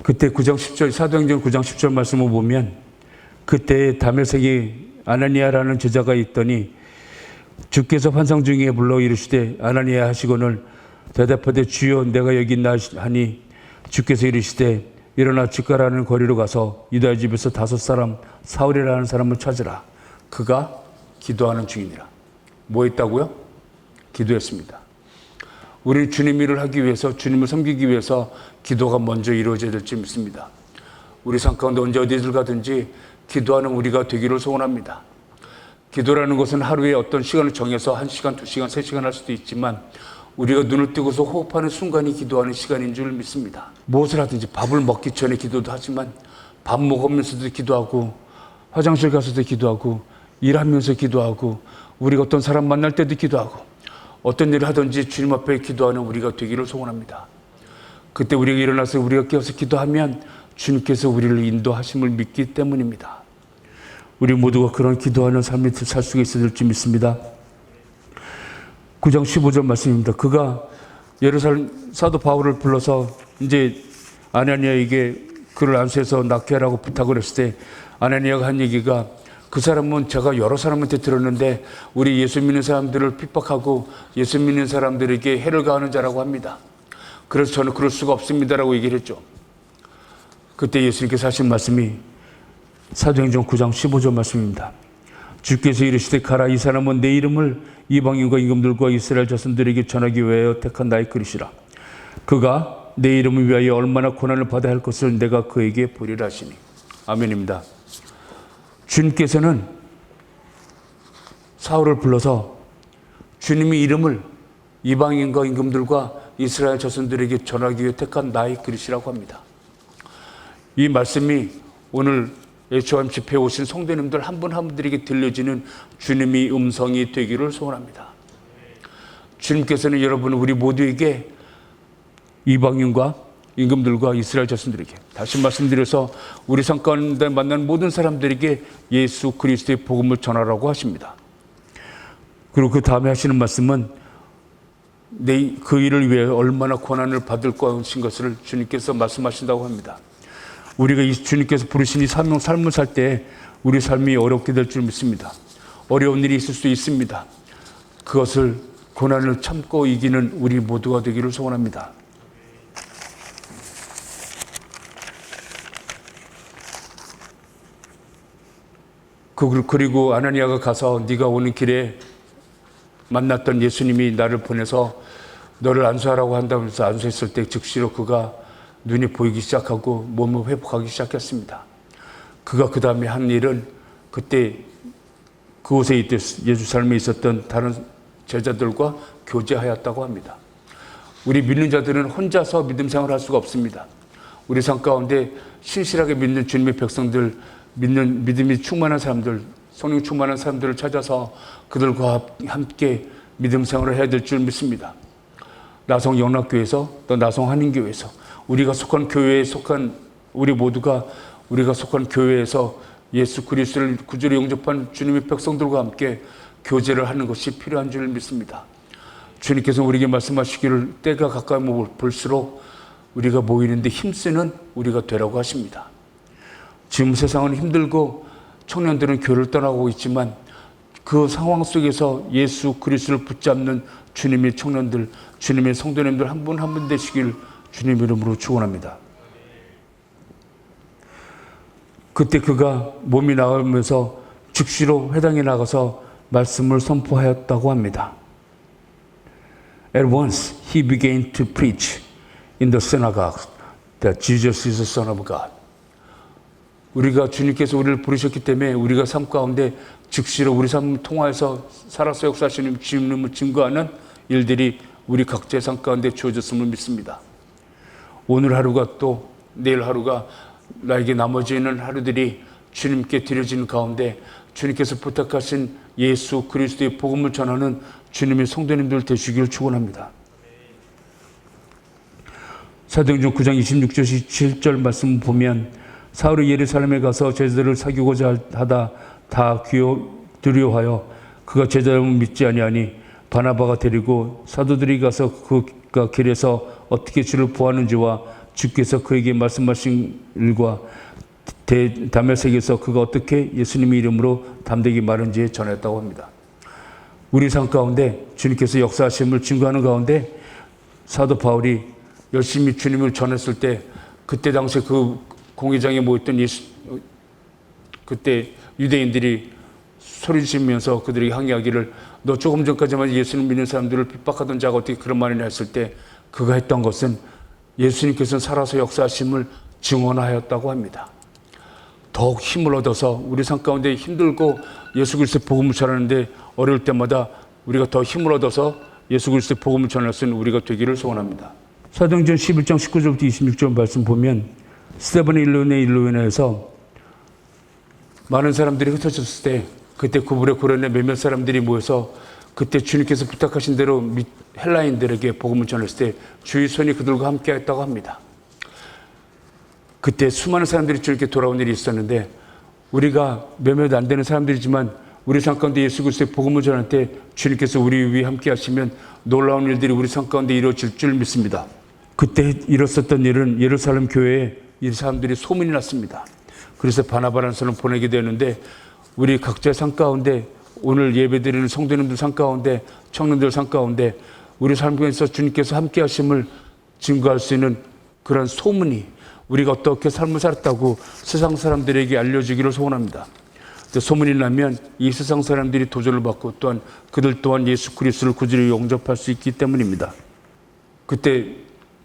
그때 9장 10절 사도행전 9장 10절 말씀을 보면 그때 다메섹에 아나니아라는 제자가 있더니 주께서 환상 중에 불러 이르시되 아나니아 하시거늘 대답하되 주여 내가 여기 있나 하니 주께서 이르시되 일어나 집가라는 거리로 가서 유다 집에서 5사람 사울이라는 사람을 찾으라. 그가 기도하는 중이니라. 뭐 했다고요? 기도했습니다. 우리 주님 일을 하기 위해서 주님을 섬기기 위해서 기도가 먼저 이루어져야 될 줄 믿습니다. 우리 삶 가운데 언제 어디를 가든지 기도하는 우리가 되기를 소원합니다. 기도라는 것은 하루에 어떤 시간을 정해서 1시간, 2시간, 3시간 할 수도 있지만 우리가 눈을 뜨고서 호흡하는 순간이 기도하는 시간인 줄 믿습니다. 무엇을 하든지 밥을 먹기 전에 기도도 하지만 밥 먹으면서도 기도하고 화장실 가서도 기도하고 일하면서 기도하고 우리가 어떤 사람 만날 때도 기도하고 어떤 일을 하든지 주님 앞에 기도하는 우리가 되기를 소원합니다. 그때 우리가 일어나서 우리가 깨어서 기도하면 주님께서 우리를 인도하심을 믿기 때문입니다. 우리 모두가 그런 기도하는 삶을 살 수가 있어야 될 줄 믿습니다. 9장 15절 말씀입니다. 그가 예루살렘 사도 바울을 불러서 이제 아나니아에게 그를 안수해서 낙해하라고 부탁을 했을 때 아나니아가 한 얘기가 그 사람은 제가 여러 사람한테 들었는데 우리 예수 믿는 사람들을 핍박하고 예수 믿는 사람들에게 해를 가하는 자라고 합니다. 그래서 저는 그럴 수가 없습니다라고 얘기를 했죠. 그때 예수님께서 하신 말씀이 사도행전 9장 15절 말씀입니다. 주께서 이르시되 가라. 이 사람은 내 이름을 이방인과 임금들과 이스라엘 자손들에게 전하기 위하여 택한 나의 그릇이라. 그가 내 이름을 위하여 얼마나 고난을 받아야 할 것을 내가 그에게 보리라 하시니. 아멘입니다. 주님께서는 사울을 불러서 주님의 이름을 이방인과 임금들과 이스라엘 자손들에게 전하기 위해 택한 나의 그릇이라고 합니다. 이 말씀이 오늘 예수님 집회에 오신 성도님들 한 분 한 분들에게 들려지는 주님의 음성이 되기를 소원합니다. 주님께서는 여러분 우리 모두에게 이방인과 임금들과 이스라엘 자손들에게 다시 말씀드려서 우리 삶 가운데 만난 모든 사람들에게 예수 그리스도의 복음을 전하라고 하십니다. 그리고 그 다음에 하시는 말씀은 그 일을 위해 얼마나 고난을 받을 것인 것을 주님께서 말씀하신다고 합니다. 우리가 이 주님께서 부르신 이 삶을 살 때 우리 삶이 어렵게 될 줄 믿습니다. 어려운 일이 있을 수 있습니다. 그것을 고난을 참고 이기는 우리 모두가 되기를 소원합니다. 그리고 아나니아가 가서 네가 오는 길에 만났던 예수님이 나를 보내서 너를 안수하라고 한다면서 안수했을 때 즉시로 그가 눈이 보이기 시작하고 몸을 회복하기 시작했습니다. 그가 그 다음에 한 일은 그때 그곳에 있던 예루살렘에 있었던 다른 제자들과 교제하였다고 합니다. 우리 믿는 자들은 혼자서 믿음 생활을 할 수가 없습니다. 우리 삶 가운데 신실하게 믿는 주님의 백성들, 믿음이 충만한 사람들, 성령 충만한 사람들을 찾아서 그들과 함께 믿음 생활을 해야 될 줄 믿습니다. 나성 영락교회에서 또 나성 한인교회에서 우리가 속한 교회에 속한 우리 모두가 우리가 속한 교회에서 예수 그리스도를 구주로 영접한 주님의 백성들과 함께 교제를 하는 것이 필요한 줄 믿습니다. 주님께서 우리에게 말씀하시기를 때가 가까이 볼수록 우리가 모이는데 힘쓰는 우리가 되라고 하십니다. 지금 세상은 힘들고 청년들은 교회를 떠나고 있지만 그 상황 속에서 예수 그리스도를 붙잡는 주님의 청년들, 주님의 성도님들 한 분 한 분 되시길 주님 이름으로 축원합니다. 그때 그가 몸이 나오면서 즉시로 회당에 나가서 말씀을 선포하였다고 합니다. At once he began to preach in the synagogue that Jesus is the Son of God. 우리가 주님께서 우리를 부르셨기 때문에 우리가 삶 가운데 즉시로 우리 삶을 통하여서 살아서 역사하시는 주님을 증거하는 일들이 우리 각자의 삶 가운데 주어졌음을 믿습니다. 오늘 하루가 또 내일 하루가 나에게 나머지 있는 하루들이 주님께 드려지는 가운데 주님께서 부탁하신 예수 그리스도의 복음을 전하는 주님의 성도님들 되시길 축원합니다. 사도행전 9장 26절 27절 말씀 보면 사울이 예루살렘에 가서 제자들을 사귀고자 하다 다 두려워하여 그가 제자를 믿지 아니하니 바나바가 데리고 사도들이 가서 그가 길에서 어떻게 주를 보았는지와 주께서 그에게 말씀하신 일과 다메섹에서 그가 어떻게 예수님의 이름으로 담대히 말한지 전했다고 합니다. 우리 삶 가운데 주님께서 역사하심을 증거하는 가운데 사도 바울이 열심히 주님을 전했을 때 그때 당시에 그 공회장에 모였던 그때 유대인들이 소리치면서 그들에게 항의하기를 너 조금 전까지만 예수님 믿는 사람들을 핍박하던 자가 어떻게 그런 말이냐 했을 때 그가 했던 것은 예수님께서 살아서 역사하심을 증언하였다고 합니다. 더욱 힘을 얻어서 우리 삶 가운데 힘들고 예수 그리스도의 복음을 전하는데 어려울 때마다 우리가 더 힘을 얻어서 예수 그리스도의 복음을 전할 수 있는 우리가 되기를 소원합니다. 사도행전 11장 19절부터 26절 말씀 보면 스데반의 일로 인해서 많은 사람들이 흩어졌을 때 그때 구불의 고련에 몇몇 사람들이 모여서 그때 주님께서 부탁하신 대로 헬라인들에게 복음을 전했을 때 주의 손이 그들과 함께 했다고 합니다. 그때 수많은 사람들이 주님께 돌아온 일이 있었는데 우리가 몇몇 안 되는 사람들이지만 우리 삶 가운데 예수 그리스도의 복음을 전할 때 주님께서 우리 위에 함께 하시면 놀라운 일들이 우리 삶 가운데 이루어질 줄 믿습니다. 그때 일었었던 일은 예루살렘 교회에 이 사람들이 소문이 났습니다. 그래서 바나바라는 사람을 보내게 되는데 우리 각자의 삶 가운데 오늘 예배드리는 성도님들 삶 가운데 청년들 삶 가운데 우리 삶에서 주님께서 함께 하심을 증거할 수 있는 그런 소문이 우리가 어떻게 삶을 살았다고 세상 사람들에게 알려주기를 소원합니다. 소문이 나면 이 세상 사람들이 도전을 받고 또한 그들 또한 예수 그리스도를 구주로 영접할 수 있기 때문입니다. 그때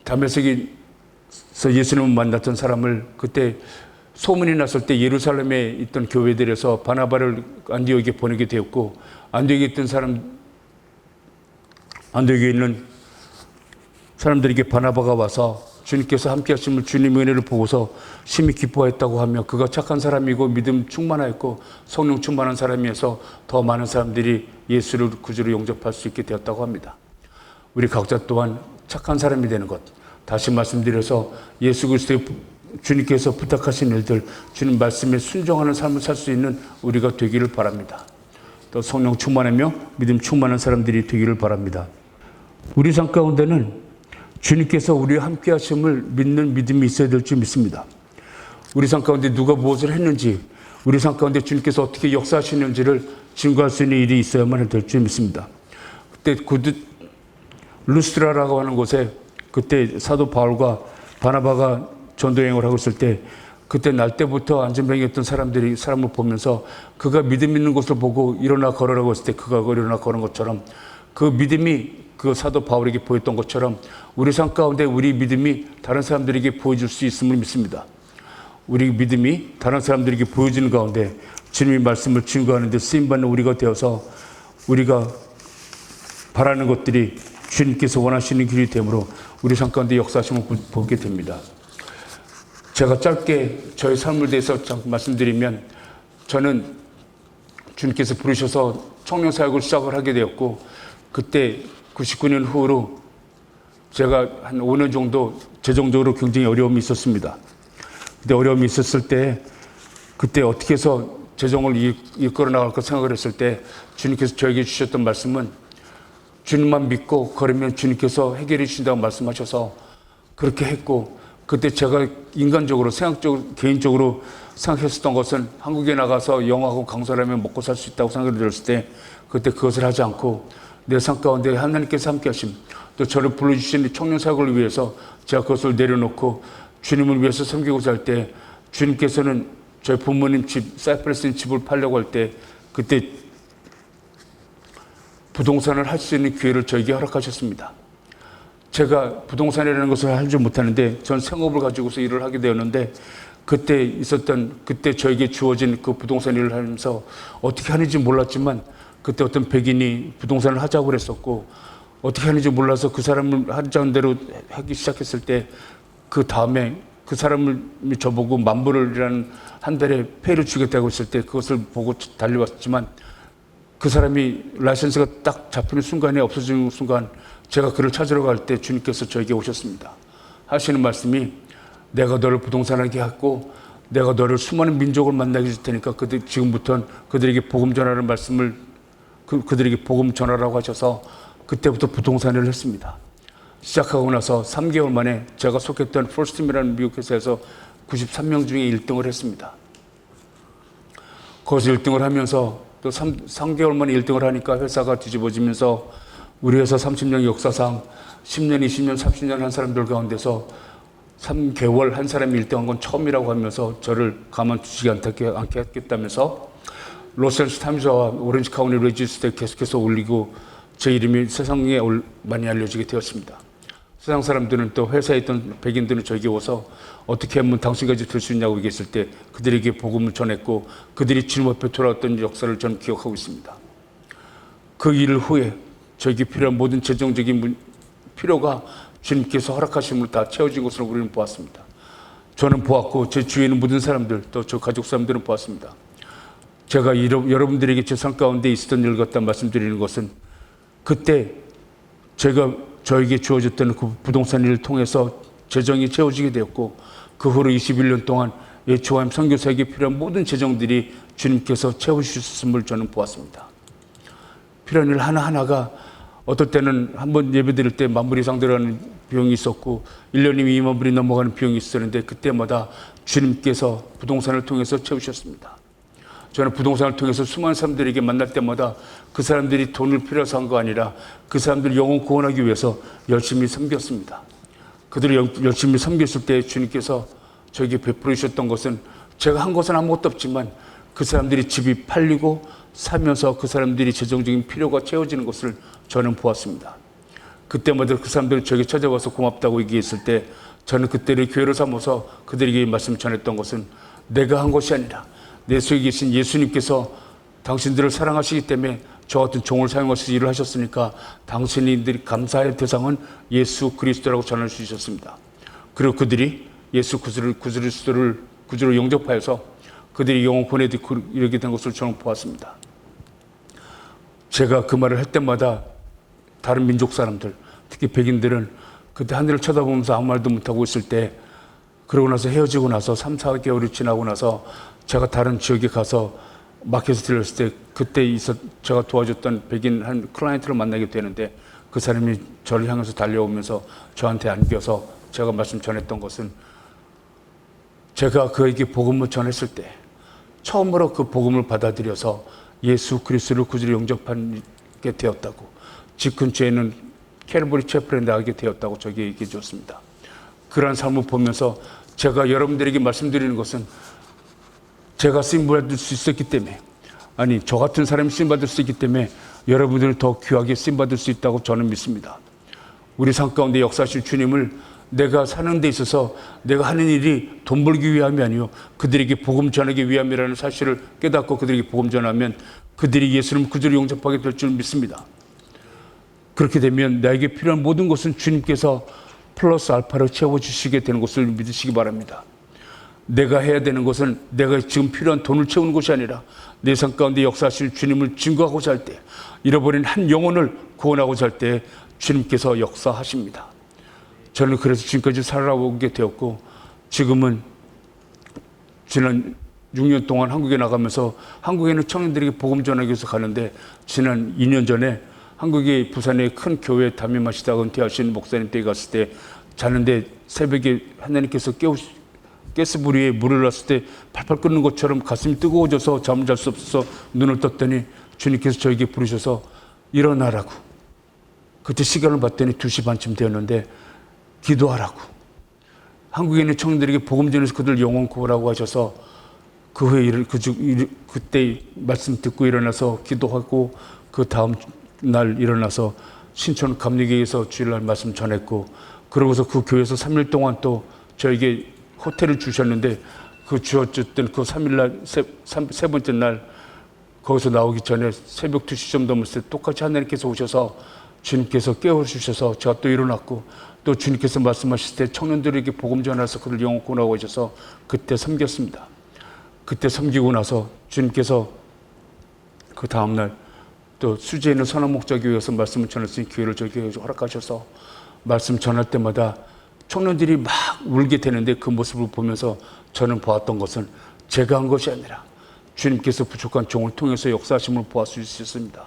다메섹에서 예수님을 만났던 사람을 그때 소문이 났을 때 예루살렘에 있던 교회들에서 바나바를 안디옥에 보내게 되었고 안디옥에 있는 사람들에게 바나바가 와서 주님께서 함께 하심을 주님의 은혜를 보고서 심히 기뻐했다고 하며 그가 착한 사람이고 믿음 충만하였고 성령 충만한 사람이어서 더 많은 사람들이 예수를 구주로 영접할 수 있게 되었다고 합니다. 우리 각자 또한 착한 사람이 되는 것, 다시 말씀드려서 예수 그리스도의 주님께서 부탁하신 일들, 주님 말씀에 순종하는 삶을 살 수 있는 우리가 되기를 바랍니다. 또 성령 충만하며 믿음 충만한 사람들이 되기를 바랍니다. 우리 삶 가운데는 주님께서 우리와 함께 하심을 믿는 믿음이 있어야 될 줄 믿습니다. 우리 삶 가운데 누가 무엇을 했는지, 우리 삶 가운데 주님께서 어떻게 역사하시는지를 증거할 수 있는 일이 있어야만 될 줄 믿습니다. 그때 루스드라라고 하는 곳에 그때 사도 바울과 바나바가 전도여행을 하고 있을 때 그때 날 때부터 안전병이었던 사람을 보면서 그가 믿음 있는 것을 보고 일어나 걸으라고 했을 때 그가 일어나 걸은 것처럼 그 믿음이 그 사도 바울에게 보였던 것처럼 우리 삶 가운데 우리 믿음이 다른 사람들에게 보여줄 수 있음을 믿습니다. 우리 믿음이 다른 사람들에게 보여지는 가운데 주님의 말씀을 증거하는 데 쓰임받는 우리가 되어서 우리가 바라는 것들이 주님께서 원하시는 길이 되므로 우리 삶 가운데 역사하심을 보게 됩니다. 제가 짧게 저의 삶을 대해서 말씀드리면 저는 주님께서 부르셔서 청년 사역을 시작을 하게 되었고 그때 99년 후로 제가 한 5년 정도 재정적으로 굉장히 어려움이 있었습니다. 그때 어려움이 있었을 때 그때 어떻게 해서 재정을 이끌어 나갈까 생각을 했을 때 주님께서 저에게 주셨던 말씀은 주님만 믿고 걸으면 주님께서 해결해 주신다고 말씀하셔서 그렇게 했고 그때 제가 인간적으로 개인적으로 생각했었던 것은 한국에 나가서 영어하고 강사를 하면 먹고 살 수 있다고 생각을 들었을 때 그때 그것을 하지 않고 내 삶 가운데 하나님께서 함께 하심, 또 저를 불러주신 청년 사역을 위해서 제가 그것을 내려놓고 주님을 위해서 섬기고자 할 때, 주님께서는 저희 부모님 집, 사이프러스 집을 팔려고 할 때, 그때 부동산을 할 수 있는 기회를 저에게 허락하셨습니다. 제가 부동산이라는 것을 할 줄 못하는데 전 생업을 가지고서 일을 하게 되었는데, 그때 저에게 주어진 그 부동산 일을 하면서 어떻게 하는지 몰랐지만, 그때 어떤 백인이 부동산을 하자고 그랬었고, 어떻게 하는지 몰라서 그 사람을 하자는 대로 하기 시작했을 때, 그 다음에 그 사람을 저보고 $10,000이라는 한 달에 페이를 주겠다고 했을 때 그것을 보고 달려왔지만, 그 사람이 라이선스가 딱 잡히는 순간에, 없어지는 순간 제가 그를 찾으러 갈 때 주님께서 저에게 오셨습니다. 하시는 말씀이, 내가 너를 부동산하게 했고 내가 너를 수많은 민족을 만나게 해줄 테니까 지금부터는 그들에게 복음 전하는 말씀을 그들에게 복음 전하라고 하셔서 그때부터 부동산을 했습니다. 시작하고 나서 3개월 만에 제가 속했던 폴스팀이라는 미국 회사에서 93명 중에 1등을 했습니다. 거기서 1등을 하면서 또 3개월 만에 1등을 하니까 회사가 뒤집어지면서 우리 회사 30년 역사상 10년, 20년, 30년 한 사람들 가운데서 3개월 한 사람이 1등한 건 처음이라고 하면서 저를 가만두지 않게 했겠다면서 로스앤젤레스 타임즈와 오렌지 카운티 레지스터에 계속해서 올리고 제 이름이 세상에 많이 알려지게 되었습니다. 세상 사람들은, 또 회사에 있던 백인들은 저에게 와서 어떻게 하면 당신까지 될 수 있냐고 얘기했을 때 그들에게 복음을 전했고 그들이 주님 앞에 돌아왔던 역사를 저는 기억하고 있습니다. 그 일 후에 저에게 필요한 모든 재정적인 필요가 주님께서 허락하심을 다 채워진 것으로 우리는 보았습니다. 저는 보았고 제 주위에 있는 모든 사람들, 또 저 가족 사람들은 보았습니다. 제가 여러분들에게 제 삶 가운데 있었던 일 갖다 말씀드리는 것은, 그때 저에게 주어졌던 그 부동산 일을 통해서 재정이 채워지게 되었고, 그 후로 21년 동안 HOM 선교사에게 필요한 모든 재정들이 주님께서 채워주셨음을 저는 보았습니다. 필요한 일 하나하나가, 어떨 때는 한번 예배 드릴 때 $10,000 이상 들어가는 비용이 있었고 1년이면 $20,000이 넘어가는 비용이 있었는데, 그때마다 주님께서 부동산을 통해서 채우셨습니다. 저는 부동산을 통해서 수많은 사람들에게 만날 때마다 그 사람들이 돈을 필요해서 한 거 아니라 그 사람들 영혼 구원하기 위해서 열심히 섬겼습니다. 그들을 열심히 섬겼을 때 주님께서 저에게 베풀어 주셨던 것은, 제가 한 것은 아무것도 없지만 그 사람들이 집이 팔리고 사면서 그 사람들이 재정적인 필요가 채워지는 것을 저는 보았습니다. 그때마다 그 사람들은 저에게 찾아와서 고맙다고 얘기했을 때, 저는 그때를 교회로 삼아서 그들에게 말씀 전했던 것은, 내가 한 것이 아니라 내 속에 계신 예수님께서 당신들을 사랑하시기 때문에 저 같은 종을 사용하셔서 일을 하셨으니까 당신들이 감사할 대상은 예수 그리스도라고 전할 수 있었습니다. 그리고 그들이 예수 그리스도를 구주로 영접하여서 그들이 영혼 보내듣고 이렇게 된 것을 저는 보았습니다. 제가 그 말을 할 때마다 다른 민족 사람들, 특히 백인들은 그때 하늘을 쳐다보면서 아무 말도 못하고 있을 때, 그러고 나서 헤어지고 나서 3, 4개월이 지나고 나서 제가 다른 지역에 가서 마켓에 들렸을 때, 그때 제가 도와줬던 백인 한 클라이언트를 만나게 되는데, 그 사람이 저를 향해서 달려오면서 저한테 안겨서 제가 말씀 전했던 것은, 제가 그에게 복음을 전했을 때 처음으로 그 복음을 받아들여서 예수 그리스도를 구주로 영접하게 되었다고, 집 근처에 있는 캘버리 채플에 나가게 되었다고 저에게 얘기해 줬습니다. 그러한 삶을 보면서 제가 여러분들에게 말씀드리는 것은, 제가 쓰임받을 수 있었기 때문에, 아니 저 같은 사람이 쓰임받을 수 있기 때문에 여러분들을 더 귀하게 쓰임받을 수 있다고 저는 믿습니다. 우리 삶 가운데 역사하실 주님을 내가 사는 데 있어서 내가 하는 일이 돈 벌기 위함이 아니요 그들에게 복음 전하기 위함이라는 사실을 깨닫고 그들에게 복음 전하면 그들이 예수님을 구주로 영접하게 될 줄 믿습니다. 그렇게 되면 나에게 필요한 모든 것은 주님께서 플러스 알파로 채워주시게 되는 것을 믿으시기 바랍니다. 내가 해야 되는 것은 내가 지금 필요한 돈을 채우는 것이 아니라 내 삶 가운데 역사하실 주님을 증거하고자 할 때, 잃어버린 한 영혼을 구원하고자 할 때 주님께서 역사하십니다. 저는 그래서 지금까지 살아오게 되었고, 지금은 지난 6년 동안 한국에 나가면서 한국에는 청년들에게 복음 전하기 위해서 가는데, 지난 2년 전에 한국의 부산의 큰 교회에 담임하시다가 은퇴하신 목사님 댁에 갔을 때, 자는데 새벽에 하나님께서 가스불 위에 물을 놨을 때 팔팔 끓는 것처럼 가슴이 뜨거워져서 잠을 잘 수 없어서 눈을 떴더니 주님께서 저에게 부르셔서 일어나라고, 그때 시간을 봤더니 2시 반쯤 되었는데 기도하라고, 한국에 있는 청년들에게 복음 전해서 그들 영혼 구하라고 하셔서 그 후에 그때 말씀 듣고 일어나서 기도하고 그 다음 날 일어나서 신촌 감리교회에서 주일날 말씀 전했고, 그러고서 그 교회에서 3일 동안 또 저에게 호텔을 주셨는데 그 주었던 그 3일날 세 번째 날 거기서 나오기 전에 새벽 2시 좀 넘었을 때 똑같이 하나님께서 오셔서 주님께서 깨워주셔서 제가 또 일어났고, 또 주님께서 말씀하실 때 청년들에게 복음 전해서 그들 영혼 구하라고 하셔서 그때 섬겼습니다. 그때 섬기고 나서 주님께서 그 다음날 또 수지에 있는 선한목자교회에서 말씀을 전했으니 교회를 저에게 허락하셔서 말씀 전할 때마다 청년들이 막 울게 되는데 그 모습을 보면서 저는 보았던 것은 제가 한 것이 아니라 주님께서 부족한 종을 통해서 역사하심을 보았을 수 있습니다.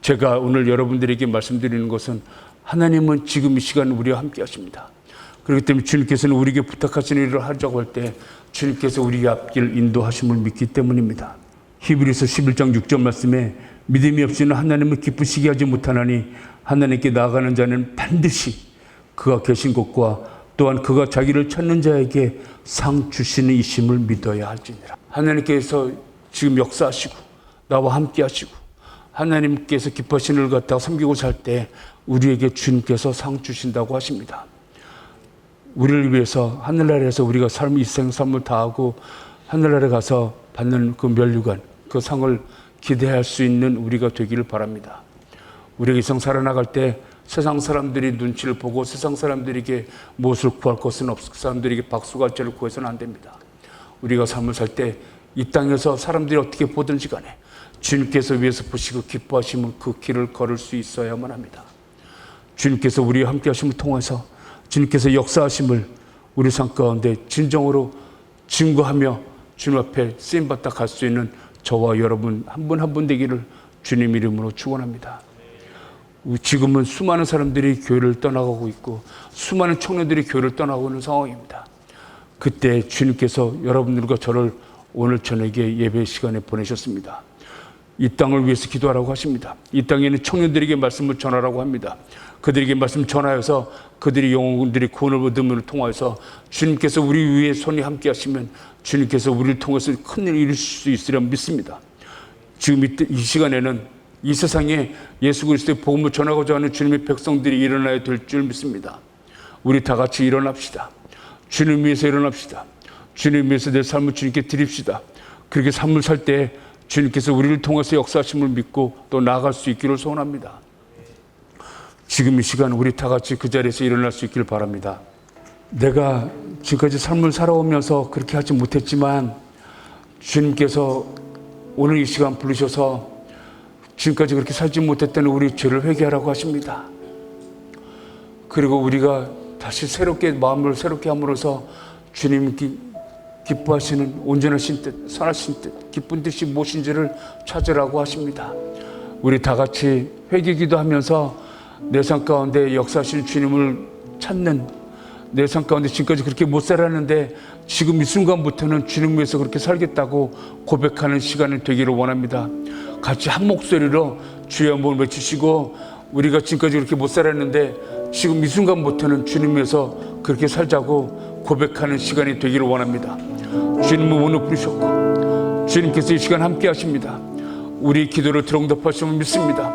제가 오늘 여러분들에게 말씀드리는 것은 하나님은 지금 이 시간 우리와 함께 하십니다. 그렇기 때문에 주님께서는 우리에게 부탁하시는 일을 하자고 할 때 주님께서 우리 앞길 인도하심을 믿기 때문입니다. 히브리서 11장 6절 말씀에 믿음이 없이는 하나님을 기쁘시게 하지 못하나니 하나님께 나아가는 자는 반드시 그가 계신 곳과 또한 그가 자기를 찾는 자에게 상 주시는 이심을 믿어야 할지니라. 하나님께서 지금 역사하시고 나와 함께 하시고 하나님께서 기뻐하시는 일 갖다가 섬기고 살 때 우리에게 주님께서 상 주신다고 하십니다. 우리를 위해서 하늘나라에서 우리가 일생 삶을 다하고 하늘나라에 가서 받는 그 면류관, 그 상을 기대할 수 있는 우리가 되기를 바랍니다. 우리가 이 세상 살아나갈 때 세상 사람들이 눈치를 보고 세상 사람들에게 무엇을 구할 것은 없고 사람들에게 박수갈채를 구해서는 안 됩니다. 우리가 삶을 살 때 이 땅에서 사람들이 어떻게 보든지 간에 주님께서 위에서 보시고 기뻐하시면 그 길을 걸을 수 있어야만 합니다. 주님께서 우리와 함께 하심을 통해서 주님께서 역사하심을 우리 삶 가운데 진정으로 증거하며 주님 앞에 쓰임받다 갈 수 있는 저와 여러분 한 분 한 분 되기를 주님 이름으로 축원합니다. 지금은 수많은 사람들이 교회를 떠나가고 있고 수많은 청년들이 교회를 떠나고 있는 상황입니다. 그때 주님께서 여러분들과 저를 오늘 저녁에 예배 시간에 보내셨습니다. 이 땅을 위해서 기도하라고 하십니다. 이 땅에는 청년들에게 말씀을 전하라고 합니다. 그들에게 말씀 전하여서 그들이 영혼들이 구원을 얻음을 통하여서 주님께서 우리 위에 손이 함께 하시면 주님께서 우리를 통해서 큰일을 이루실 수 있으리라 믿습니다. 지금 이 시간에는 이 세상에 예수 그리스도의 복음을 전하고자 하는 주님의 백성들이 일어나야 될 줄 믿습니다. 우리 다 같이 일어납시다. 주님 위해서 일어납시다. 주님 위해서 내 삶을 주님께 드립시다. 그렇게 삶을 살 때 주님께서 우리를 통해서 역사하심을 믿고 또 나아갈 수 있기를 소원합니다. 지금 이 시간 우리 다 같이 그 자리에서 일어날 수 있기를 바랍니다. 내가 지금까지 삶을 살아오면서 그렇게 하지 못했지만 주님께서 오늘 이 시간 부르셔서 지금까지 그렇게 살지 못했던 우리 죄를 회개하라고 하십니다. 그리고 우리가 다시 새롭게 마음을 새롭게 함으로써 주님 기뻐하시는 온전하신 뜻, 선하신 뜻, 기쁜 뜻이 무엇인지를 찾으라고 하십니다. 우리 다 같이 회개기도 하면서 내 삶 가운데 역사하시는 주님을 찾는, 내 삶 가운데 지금까지 그렇게 못 살았는데 지금 이 순간부터는 주님 위해서 그렇게 살겠다고 고백하는 시간이 되기를 원합니다. 같이 한 목소리로 주여 한번 외치시고, 우리가 지금까지 그렇게 못 살았는데 지금 이 순간부터는 주님 위해서 그렇게 살자고 고백하는 시간이 되기를 원합니다. 주님은 오늘 부르셨고 주님께서 이 시간 함께 하십니다. 우리 기도를 들응답하심을 믿습니다.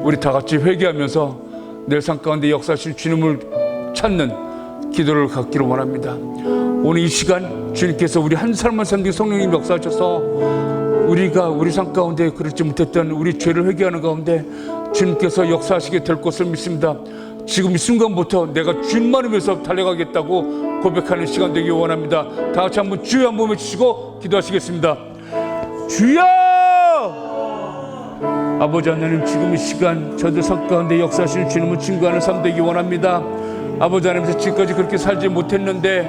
우리 다 같이 회개하면서 내 삶 가운데 역사하실 주님을 찾는 기도를 갖기를 원합니다. 오늘 이 시간 주님께서 우리 한 사람만 섬기고 성령님 역사하셔서 우리가 우리 삶 가운데 그렇지 못했던 우리 죄를 회개하는 가운데 주님께서 역사하시게 될 것을 믿습니다. 지금 이 순간부터 내가 주님만을 위해서 달려가겠다고 고백하는 시간 되기 원합니다. 다 같이 한번 주여 한번 외치시고 기도하시겠습니다. 주여! 아버지 하나님, 지금 이 시간 저들 삶 가운데 역사하시는 주님을 증거하는 삶 되기 원합니다. 아버지 하나님께서 지금까지 그렇게 살지 못했는데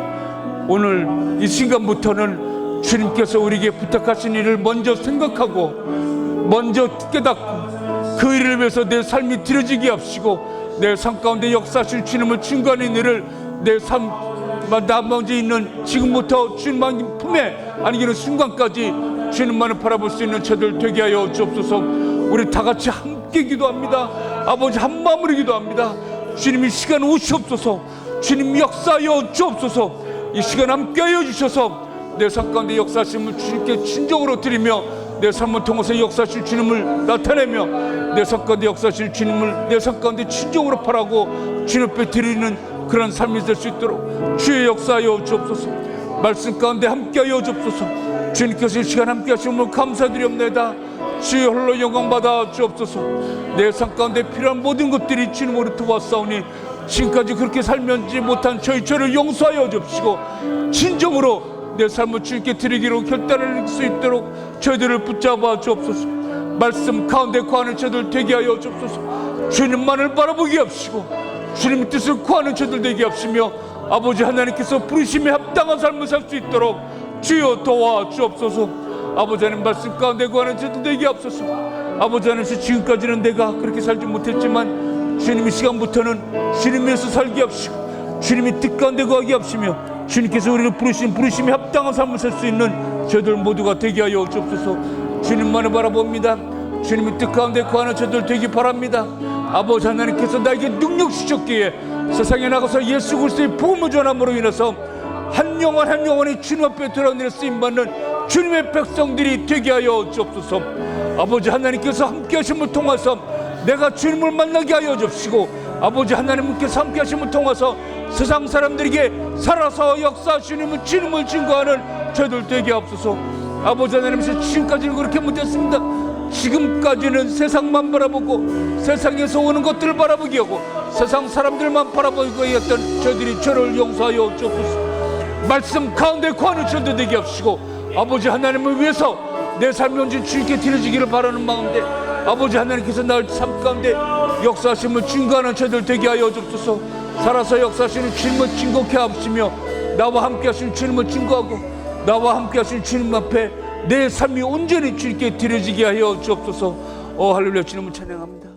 오늘 이 순간부터는 주님께서 우리에게 부탁하신 일을 먼저 생각하고 먼저 깨닫고 그 일을 위해서 내 삶이 드려지게 하시고 내 삶 가운데 역사하실 주님을 증거하는 일을 내 삶 나머지 있는 지금부터 주님만 품에 안기는 순간까지 주님만을 바라볼 수 있는 저들 되게 하여 주옵소서. 우리 다 같이 함께 기도합니다. 아버지 한 마음으로 기도합니다. 주님이 시간 오시옵소서. 주님 역사하여 주옵소서. 이 시간 함께하여 주셔서 내 삶 가운데 역사하심을 주님께 진정으로 드리며 내 삶을 통해서 역사하실 주님을 나타내며 내 삶 가운데 역사하실 주님을 내 삶 가운데 진정으로 바라고 주님 앞에 드리는 그런 삶이 될 수 있도록 주의 역사하여 주옵소서. 말씀 가운데 함께하여 주옵소서. 주님께서 이 시간 함께하심을 감사드리옵나이다. 주의 홀로 영광 받아 주옵소서. 내 삶 가운데 필요한 모든 것들이 주님으로 도와싸우니 지금까지 그렇게 살면지 못한 저를 용서하여 주옵시고 진정으로 내 삶을 주님께 드리기로 결단할 수 있도록 저희들을 붙잡아 주옵소서. 말씀 가운데 구하는 저들 되게 하여 주옵소서. 주님만을 바라보게 하시고 주님의 뜻을 구하는 저들 되게 하시며 아버지 하나님께서 부르심에 합당한 삶을 살 수 있도록 주여 도와 주옵소서. 아버지 하나님 말씀 가운데 구하는 저들 되게 하옵소서. 아버지 하나님 지금까지는 내가 그렇게 살지 못했지만 주님의 시간부터는 주님에서 살게 하시고 주님의 뜻 가운데 구하게 하시며 주님께서 우리를 부르신 부르심에 합당한 삶을 살 수 있는 저들 모두가 되게 하여 주옵소서. 주님만을 바라봅니다. 주님의 뜻 가운데 구하는 저들 되기 바랍니다. 아버지 하나님께서 나에게 능력 주셨기에 세상에 나가서 예수 그리스도의 복음을 전함으로 인해서 한 영혼 한 영혼이 주님 앞에 드러내 쓰임받는 주님의 백성들이 되게 하여 주옵소서. 아버지 하나님께서 함께 하심을 통해서 내가 주님을 만나게 하여 주시고 아버지 하나님께서 함께 하심을 통해서 세상 사람들에게 살아서 역사하시는 주님을 증거하는 저들 되게 하옵소서. 아버지 하나님께서 지금까지는 그렇게 못했습니다. 지금까지는 세상만 바라보고 세상에서 오는 것들을 바라보게 하고 세상 사람들만 바라보게 했던 저들이 저를 용서하여 주옵소서. 말씀 가운데 구하는 저들 되게 하시고 아버지 하나님을 위해서 내 삶이 온전히 주님께 드려지기를 바라는 마음인데 아버지 하나님께서 날 삶 가운데 역사하심을 증거하는 저들 되게 하여 주옵소서. 살아서 역사하시는 주님을 증거케 하시며 나와 함께 하시는 주님을 증거하고 나와 함께 하시는 주님 앞에 내 삶이 온전히 주님께 드려지게 하여 주옵소서. 할렐루야. 주님을 찬양합니다.